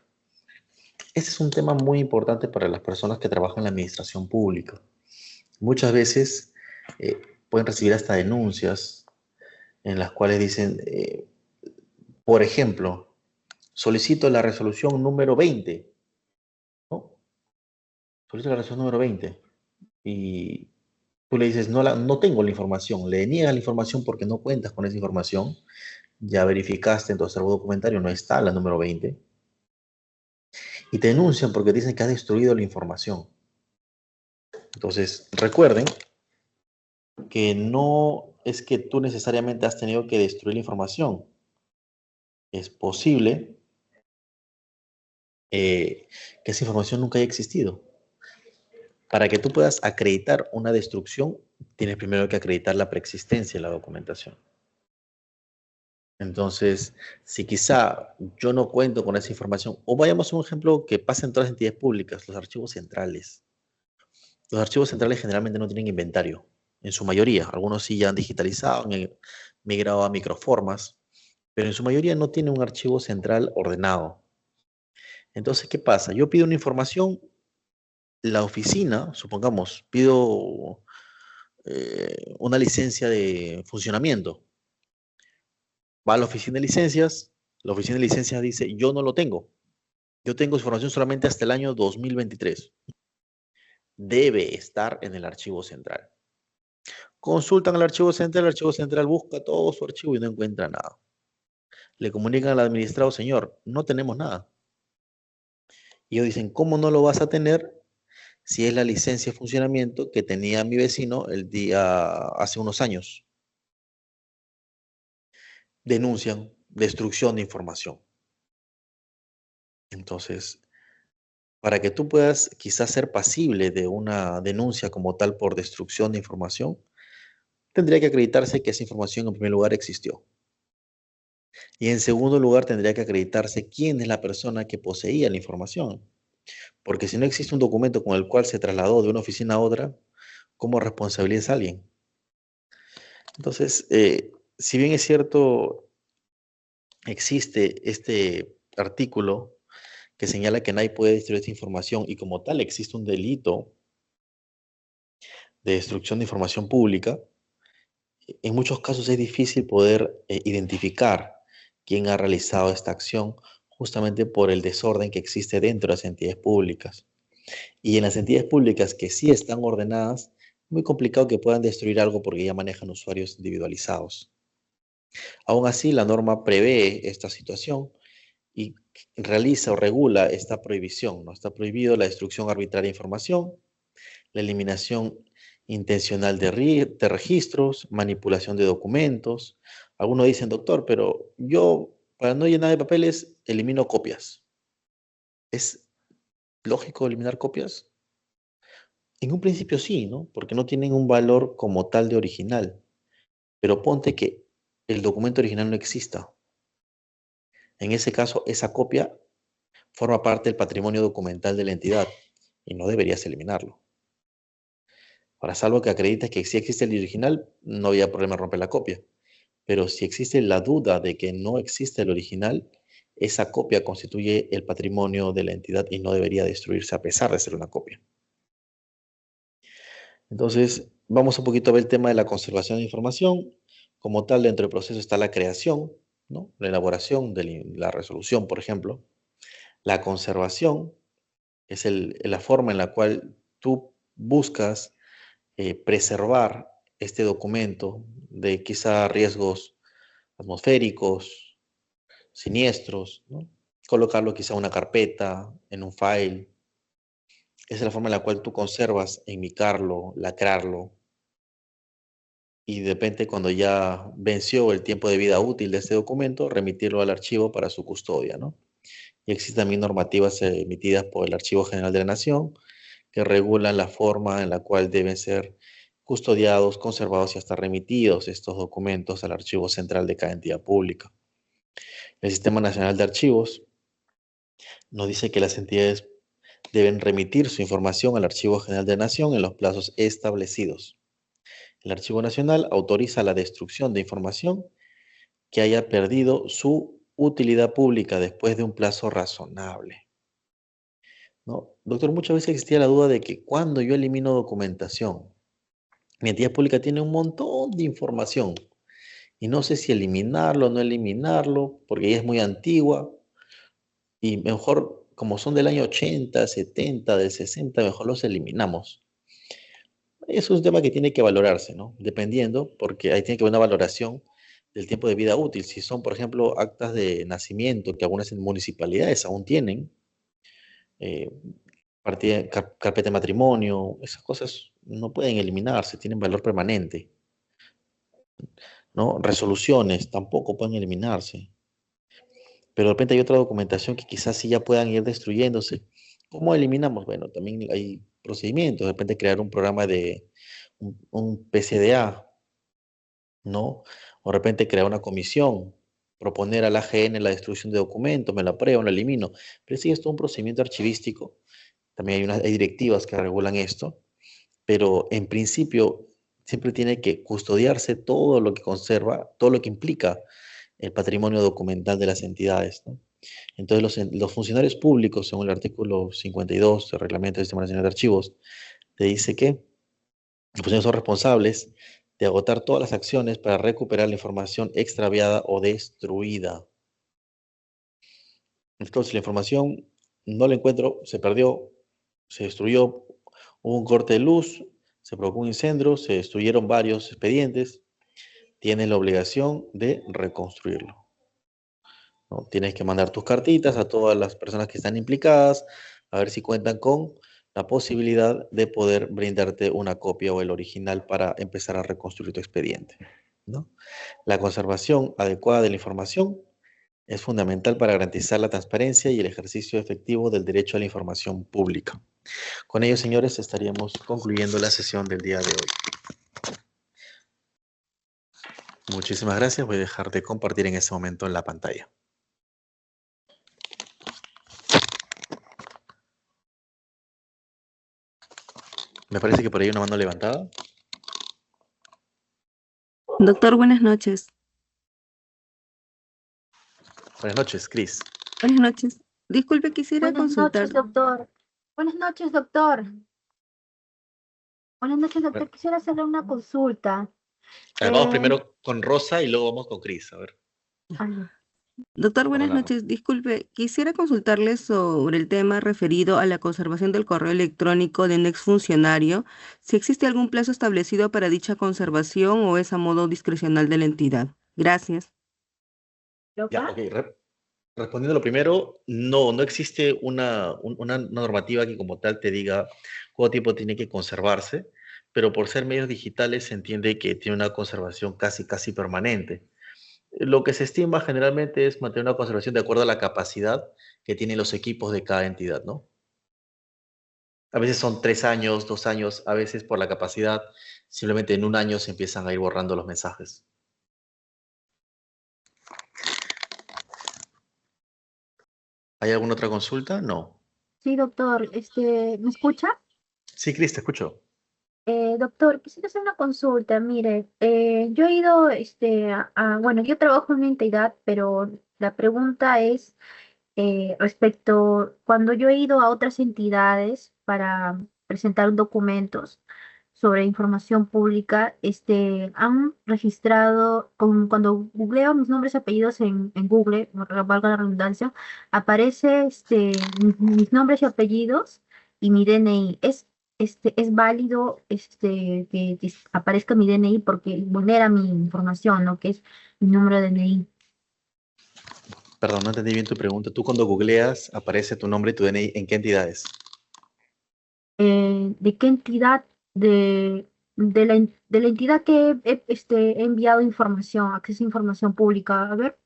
Este es un tema muy importante para las personas que trabajan en la administración pública. Muchas veces pueden recibir hasta denuncias en las cuales dicen, por ejemplo, solicito la resolución número 20, ¿no? Solicito la resolución número 20 y tú le dices, no tengo la información, le niegas la información porque no cuentas con esa información, ya verificaste en tu acervo documentario, no está la número 20, y te denuncian porque dicen que has destruido la información. Entonces, recuerden que no es que tú necesariamente has tenido que destruir la información. Es posible que esa información nunca haya existido. Para que tú puedas acreditar una destrucción, tienes primero que acreditar la preexistencia de la documentación. Entonces, si quizá yo no cuento con esa información, o vayamos a un ejemplo que pasa en todas las entidades públicas, los archivos centrales. Los archivos centrales generalmente no tienen inventario, en su mayoría. Algunos sí ya han digitalizado, han migrado a microformas, pero en su mayoría no tienen un archivo central ordenado. Entonces, ¿qué pasa? Yo pido una información, la oficina, supongamos, pido una licencia de funcionamiento. Va a la oficina de licencias, la oficina de licencias dice, yo no lo tengo. Yo tengo información solamente hasta el año 2023. Debe estar en el archivo central. Consultan el archivo central busca todo su archivo y no encuentra nada. Le comunican al administrado, señor, no tenemos nada. Y ellos dicen, ¿cómo no lo vas a tener si es la licencia de funcionamiento que tenía mi vecino hace unos años? Denuncian destrucción de información. Entonces, para que tú puedas quizás ser pasible de una denuncia como tal por destrucción de información, tendría que acreditarse que esa información en primer lugar existió. Y en segundo lugar tendría que acreditarse quién es la persona que poseía la información. Porque si no existe un documento con el cual se trasladó de una oficina a otra, ¿cómo responsabiliza a alguien? Entonces, si bien es cierto, existe este artículo que señala que nadie puede destruir esta información y como tal existe un delito de destrucción de información pública, en muchos casos es difícil poder identificar quién ha realizado esta acción justamente por el desorden que existe dentro de las entidades públicas. Y en las entidades públicas que sí están ordenadas, muy complicado que puedan destruir algo porque ya manejan usuarios individualizados. Aún así, la norma prevé esta situación y realiza o regula esta prohibición, ¿no? Está prohibido la destrucción arbitraria de información, la eliminación intencional de registros, manipulación de documentos. Algunos dicen, doctor, pero yo para no llenar de papeles elimino copias. ¿Es lógico eliminar copias? En un principio sí, ¿no? Porque no tienen un valor como tal de original. Pero ponte que el documento original no exista. En ese caso, esa copia forma parte del patrimonio documental de la entidad y no deberías eliminarlo. Para salvo que acredites que sí existe el original, no había problema en romper la copia. Pero si existe la duda de que no existe el original, esa copia constituye el patrimonio de la entidad y no debería destruirse a pesar de ser una copia. Entonces, vamos un poquito a ver el tema de la conservación de información. Como tal, dentro del proceso está la creación, ¿no? La elaboración de la resolución, por ejemplo, la conservación, Es la forma en la cual tú buscas preservar este documento de quizá riesgos atmosféricos, siniestros, ¿no? Colocarlo quizá en una carpeta, en un file. Esa es la forma en la cual tú conservas, enmicarlo, lacrarlo, y de repente cuando ya venció el tiempo de vida útil de este documento, remitirlo al archivo para su custodia, ¿no? Y existen también normativas emitidas por el Archivo General de la Nación que regulan la forma en la cual deben ser custodiados, conservados y hasta remitidos estos documentos al archivo central de cada entidad pública. El Sistema Nacional de Archivos nos dice que las entidades deben remitir su información al Archivo General de la Nación en los plazos establecidos. El Archivo Nacional autoriza la destrucción de información que haya perdido su utilidad pública después de un plazo razonable, ¿no? Doctor, muchas veces existía la duda de que cuando yo elimino documentación, mi entidad pública tiene un montón de información y no sé si eliminarlo o no eliminarlo porque ya es muy antigua y mejor, como son del año 80, 70, del 60, mejor los eliminamos. Es un tema que tiene que valorarse, ¿no? Dependiendo, porque ahí tiene que haber una valoración del tiempo de vida útil. Si son, por ejemplo, actas de nacimiento que algunas municipalidades aún tienen, eh, carpeta de matrimonio, esas cosas no pueden eliminarse, tienen valor permanente, ¿no? Resoluciones tampoco pueden eliminarse. Pero de repente hay otra documentación que quizás sí ya puedan ir destruyéndose. ¿Cómo eliminamos? Bueno, también hay procedimientos, de repente crear un programa de un PCDA, ¿no? O de repente crear una comisión, proponer al AGN la destrucción de documentos, me lo apruebo, lo elimino. Pero sí, es todo un procedimiento archivístico. También hay directivas que regulan esto, pero en principio siempre tiene que custodiarse todo lo que conserva, todo lo que implica el patrimonio documental de las entidades, ¿no? Entonces los funcionarios públicos, según el artículo 52 del Reglamento del Sistema Nacional de Archivos, te dice que los funcionarios son responsables de agotar todas las acciones para recuperar la información extraviada o destruida. Entonces, si la información no la encuentro, se perdió, se destruyó, hubo un corte de luz, se provocó un incendio, se destruyeron varios expedientes, tienes la obligación de reconstruirlo, ¿no? Tienes que mandar tus cartitas a todas las personas que están implicadas, a ver si cuentan con la posibilidad de poder brindarte una copia o el original para empezar a reconstruir tu expediente, ¿no? La conservación adecuada de la información es fundamental para garantizar la transparencia y el ejercicio efectivo del derecho a la información pública. Con ello, señores, estaríamos concluyendo la sesión del día de hoy. Muchísimas gracias. Voy a dejar de compartir en este momento en la pantalla. Me parece que por ahí hay una mano levantada. Doctor, buenas noches. Buenas noches, Cris. Buenas noches. Disculpe, quisiera Buenas consultar. noches, doctor. Buenas noches, doctor. Buenas noches, doctor. Quisiera hacerle una consulta. Vamos primero con Rosa y luego vamos con Cris. A ver. Doctor, buenas Hola. noches. Disculpe, quisiera consultarle sobre el tema referido a la conservación del correo electrónico de un exfuncionario, si existe algún plazo establecido para dicha conservación o es a modo discrecional de la entidad. Gracias. Ya, ok. Respondiendo lo primero, no existe una normativa que como tal te diga cuánto tiempo tiene que conservarse, pero por ser medios digitales se entiende que tiene una conservación casi permanente. Lo que se estima generalmente es mantener una conservación de acuerdo a la capacidad que tienen los equipos de cada entidad, ¿no? A veces son 3 años, 2 años, a veces por la capacidad, simplemente en un año se empiezan a ir borrando los mensajes. ¿Hay alguna otra consulta? No. Sí, doctor. ¿Me escucha? Sí, Cris, te escucho. Doctor, quisiera hacer una consulta. Mire, yo he ido, bueno, yo trabajo en una entidad, pero la pregunta es respecto, cuando yo he ido a otras entidades para presentar documentos, sobre información pública, han registrado, cuando googleo mis nombres y apellidos en Google, valga la redundancia, aparece mis nombres y apellidos y mi DNI. Es válido que aparezca mi DNI porque vulnera mi información, ¿no? Que es mi número de DNI. Perdón, no entendí bien tu pregunta. Tú cuando googleas aparece tu nombre y tu DNI, ¿en qué entidades? ¿De qué entidad? De la entidad que he enviado información, acceso a información pública. A ver,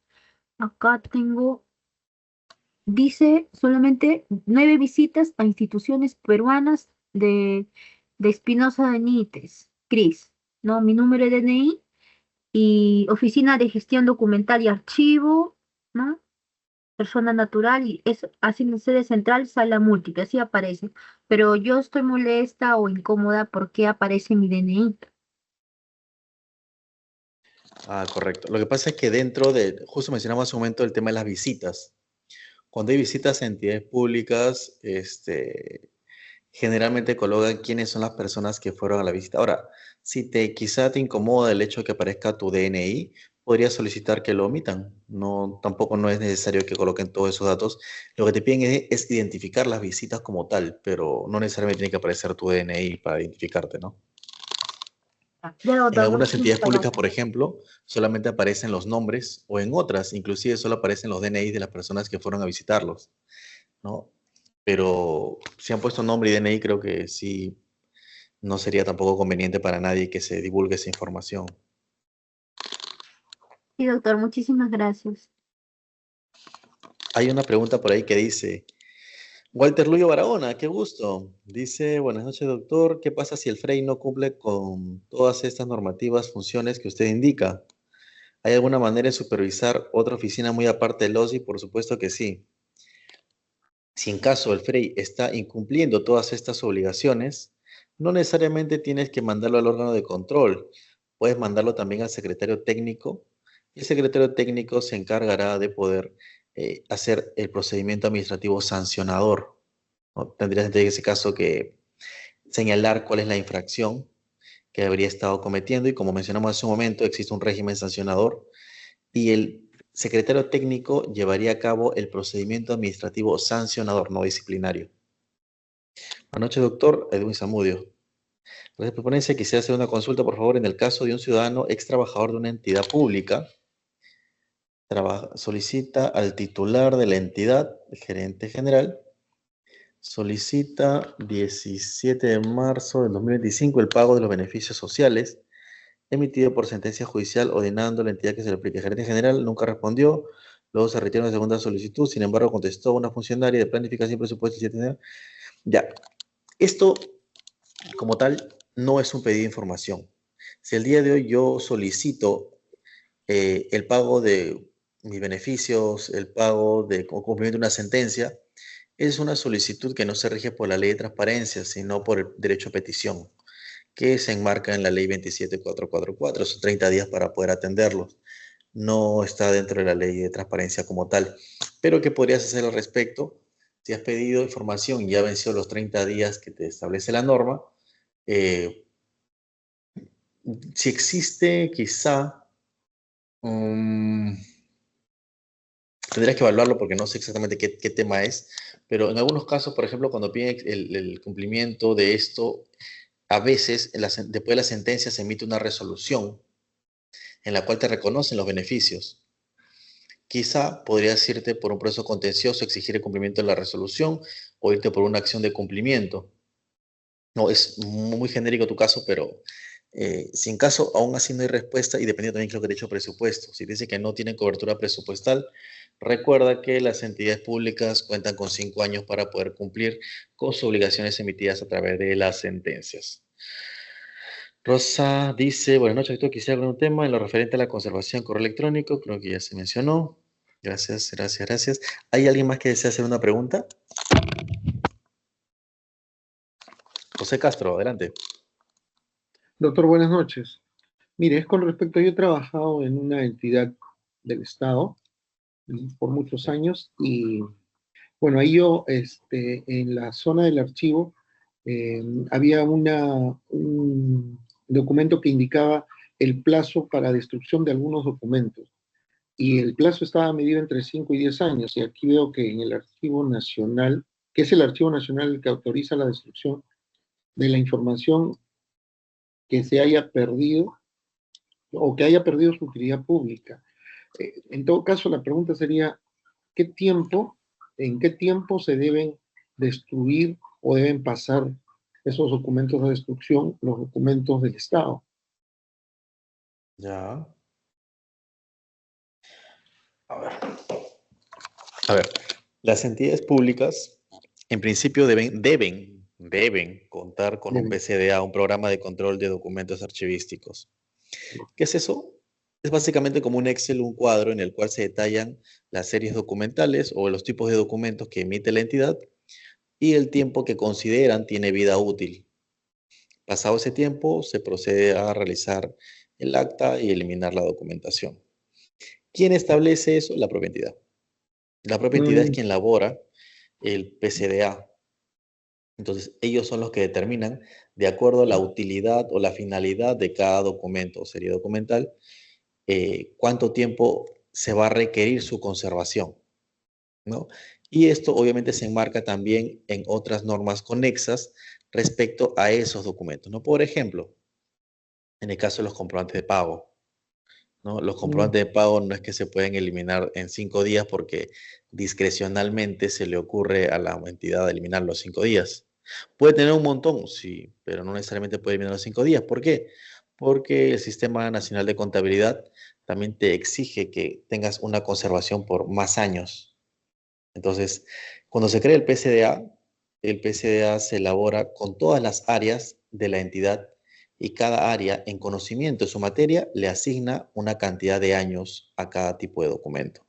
acá tengo, dice solamente 9 visitas a instituciones peruanas de Espinosa de Nites, CRIS, ¿no? Mi número de DNI y Oficina de Gestión Documental y Archivo, ¿no? Persona natural y es así en sede central, sala múltiple, así aparece. Pero yo estoy molesta o incómoda porque aparece mi DNI. Ah, correcto. Lo que pasa es que dentro de, justo mencionamos hace un momento el tema de las visitas. Cuando hay visitas a entidades públicas, generalmente colocan quiénes son las personas que fueron a la visita. Ahora, si quizá te incomoda el hecho de que aparezca tu DNI, podrías solicitar que lo omitan. No, tampoco no es necesario que coloquen todos esos datos. Lo que te piden es identificar las visitas como tal, pero no necesariamente tiene que aparecer tu DNI para identificarte, ¿no? Ya, En doctor, algunas muchísimas entidades públicas, por gracias. ejemplo, solamente aparecen los nombres, o en otras, inclusive solo aparecen los DNI de las personas que fueron a visitarlos, ¿no? Pero si han puesto nombre y DNI, creo que sí, no sería tampoco conveniente para nadie que se divulgue esa información. Sí, doctor, muchísimas gracias. Hay una pregunta por ahí que dice, Walter Luyo Barahona, qué gusto. Dice, buenas noches, doctor. ¿Qué pasa si el FREI no cumple con todas estas normativas, funciones que usted indica? ¿Hay alguna manera de supervisar otra oficina muy aparte del OSI? Por supuesto que sí. Si en caso el FREI está incumpliendo todas estas obligaciones, no necesariamente tienes que mandarlo al órgano de control. Puedes mandarlo también al secretario técnico. Y el secretario técnico se encargará de poder hacer el procedimiento administrativo sancionador, ¿no? Tendrías en ese caso que señalar cuál es la infracción que habría estado cometiendo y como mencionamos hace un momento, existe un régimen sancionador y el secretario técnico llevaría a cabo el procedimiento administrativo sancionador, no disciplinario. Buenas noches, doctor Edwin Zamudio. Gracias por ponencia. Quisiera hacer una consulta, por favor, en el caso de un ciudadano ex trabajador de una entidad pública, solicita al titular de la entidad, el gerente general, solicita 17 de marzo del 2025 el pago de los beneficios sociales emitido por sentencia judicial ordenando a la entidad que se le aplique. El gerente general nunca respondió, luego se retiró una segunda solicitud, sin embargo contestó una funcionaria de planificación y presupuesto el 7 de enero. Ya, esto como tal no es un pedido de información. Si el día de hoy yo solicito el pago de mis beneficios, el pago de cumplimiento de una sentencia, es una solicitud que no se rige por la ley de transparencia, sino por el derecho a petición, que se enmarca en la ley 27444. Son 30 días para poder atenderlos. No está dentro de la ley de transparencia como tal. Pero ¿qué podrías hacer al respecto? Si has pedido información y ya venció los 30 días que te establece la norma, si existe quizá, tendrías que evaluarlo porque no sé exactamente qué tema es, pero en algunos casos, por ejemplo, cuando piden el cumplimiento de esto, a veces después de la sentencia se emite una resolución en la cual te reconocen los beneficios. Quizá podrías irte por un proceso contencioso, exigir el cumplimiento de la resolución o irte por una acción de cumplimiento. No, es muy genérico tu caso, pero si en caso aún así no hay respuesta, y dependiendo también creo que de hecho presupuesto, si dice que no tienen cobertura presupuestal, recuerda que las entidades públicas cuentan con 5 años para poder cumplir con sus obligaciones emitidas a través de las sentencias. Rosa dice, buenas noches, doctor, quisiera hablar un tema en lo referente a la conservación de correo electrónico, creo que ya se mencionó. Gracias, gracias, gracias. ¿Hay alguien más que desea hacer una pregunta? José Castro, adelante. Doctor, buenas noches. Mire, es con respecto, yo he trabajado en una entidad del Estado por muchos años y, bueno, ahí yo, en la zona del archivo, había un documento que indicaba el plazo para destrucción de algunos documentos. Y el plazo estaba medido entre 5 y 10 años. Y aquí veo que en el Archivo Nacional, que es el Archivo Nacional el que autoriza la destrucción de la información que se haya perdido o que haya perdido su utilidad pública. En todo caso, la pregunta sería, ¿en qué tiempo se deben destruir o deben pasar esos documentos de destrucción, los documentos del Estado? Ya. A ver, las entidades públicas en principio deben contar con un PCDA, un programa de control de documentos archivísticos. ¿Qué es eso? Es básicamente como un Excel, un cuadro en el cual se detallan las series documentales o los tipos de documentos que emite la entidad y el tiempo que consideran tiene vida útil. Pasado ese tiempo, se procede a realizar el acta y eliminar la documentación. ¿Quién establece eso? La propia entidad. La propia entidad es quien elabora el PCDA. Entonces, ellos son los que determinan, de acuerdo a la utilidad o la finalidad de cada documento o serie documental, cuánto tiempo se va a requerir su conservación, ¿no? Y esto obviamente se enmarca también en otras normas conexas respecto a esos documentos, ¿no? Por ejemplo, en el caso de los comprobantes de pago, ¿no? Los comprobantes de pago no es que se pueden eliminar en 5 días porque discrecionalmente se le ocurre a la entidad eliminar los 5 días. Puede tener un montón, sí, pero no necesariamente puede eliminar los 5 días. ¿Por qué? Porque el Sistema Nacional de Contabilidad también te exige que tengas una conservación por más años. Entonces, cuando se crea el PCDA se elabora con todas las áreas de la entidad y cada área en conocimiento de su materia le asigna una cantidad de años a cada tipo de documento,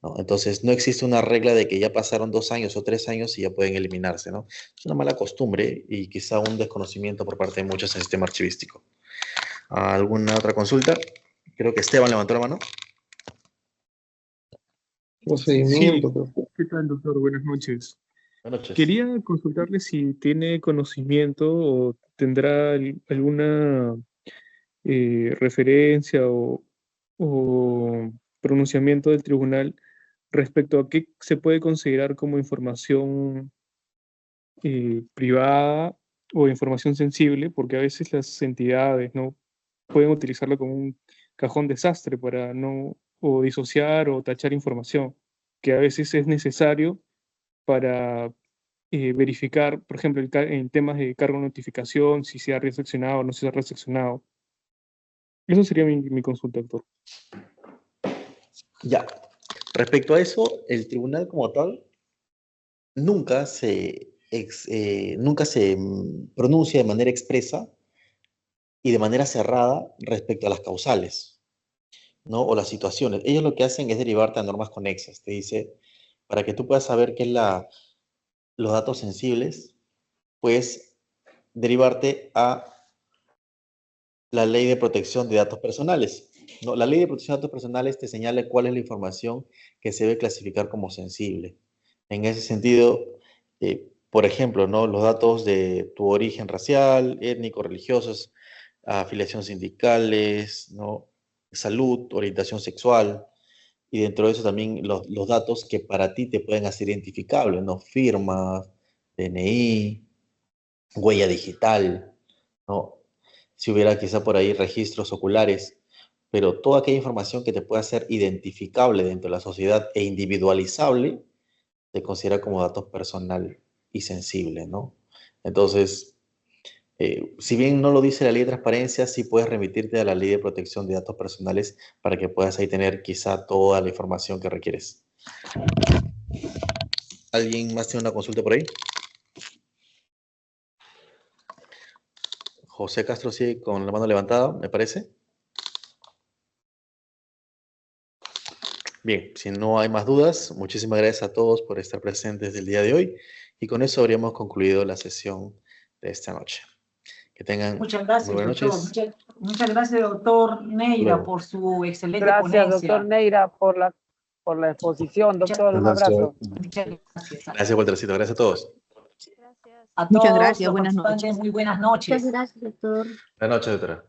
¿no? Entonces, no existe una regla de que ya pasaron 2 años o 3 años y ya pueden eliminarse, ¿no? Es una mala costumbre y quizá un desconocimiento por parte de muchos en el sistema archivístico. ¿Alguna otra consulta? Creo que Esteban levantó la mano. Procedimiento. Sí, ¿qué tal, doctor? Buenas noches. Buenas noches. Quería consultarle si tiene conocimiento o tendrá alguna referencia o pronunciamiento del tribunal respecto a qué se puede considerar como información privada o información sensible, porque a veces las entidades no pueden utilizarlo como un cajón desastre para no o disociar o tachar información, que a veces es necesario para verificar, por ejemplo, en temas de cargo de notificación, si se ha recepcionado o no se ha recepcionado. Eso sería mi consulta, doctor. Ya. Respecto a eso, el tribunal como tal nunca se pronuncia de manera expresa y de manera cerrada respecto a las causales, ¿no? O las situaciones. Ellos lo que hacen es derivarte a normas conexas. Te dice, para que tú puedas saber qué es los datos sensibles, puedes derivarte a la Ley de Protección de Datos Personales, ¿no? La Ley de Protección de Datos Personales te señala cuál es la información que se debe clasificar como sensible. En ese sentido, por ejemplo, ¿no? Los datos de tu origen racial, étnico, religiosos, afiliación sindicales, ¿no? Salud, orientación sexual, y dentro de eso también los datos que para ti te pueden hacer identificables, ¿no? Firma, DNI, huella digital, ¿no? Si hubiera quizá por ahí registros oculares, pero toda aquella información que te pueda ser identificable dentro de la sociedad e individualizable, se considera como datos personal y sensible, ¿no? Entonces, si bien no lo dice la ley de transparencia, sí puedes remitirte a la ley de protección de datos personales para que puedas ahí tener quizá toda la información que requieres. ¿Alguien más tiene una consulta por ahí? José Castro sigue con la mano levantada, me parece. Bien, si no hay más dudas, muchísimas gracias a todos por estar presentes el día de hoy y con eso habríamos concluido la sesión de esta noche. Que tengan Muchas gracias, muy buenas doctor. noches. Muchas gracias, doctor Neira, Luego. por su excelente Gracias, ponencia. doctor Neira, por la exposición. Doctor, un abrazo. Muchas gracias. Gracias, Waltercito. Gracias a todos. Gracias. A Muchas todos gracias, los buenas participantes, noches. muy buenas Muchas noches. gracias, doctor. Buenas noches, doctora.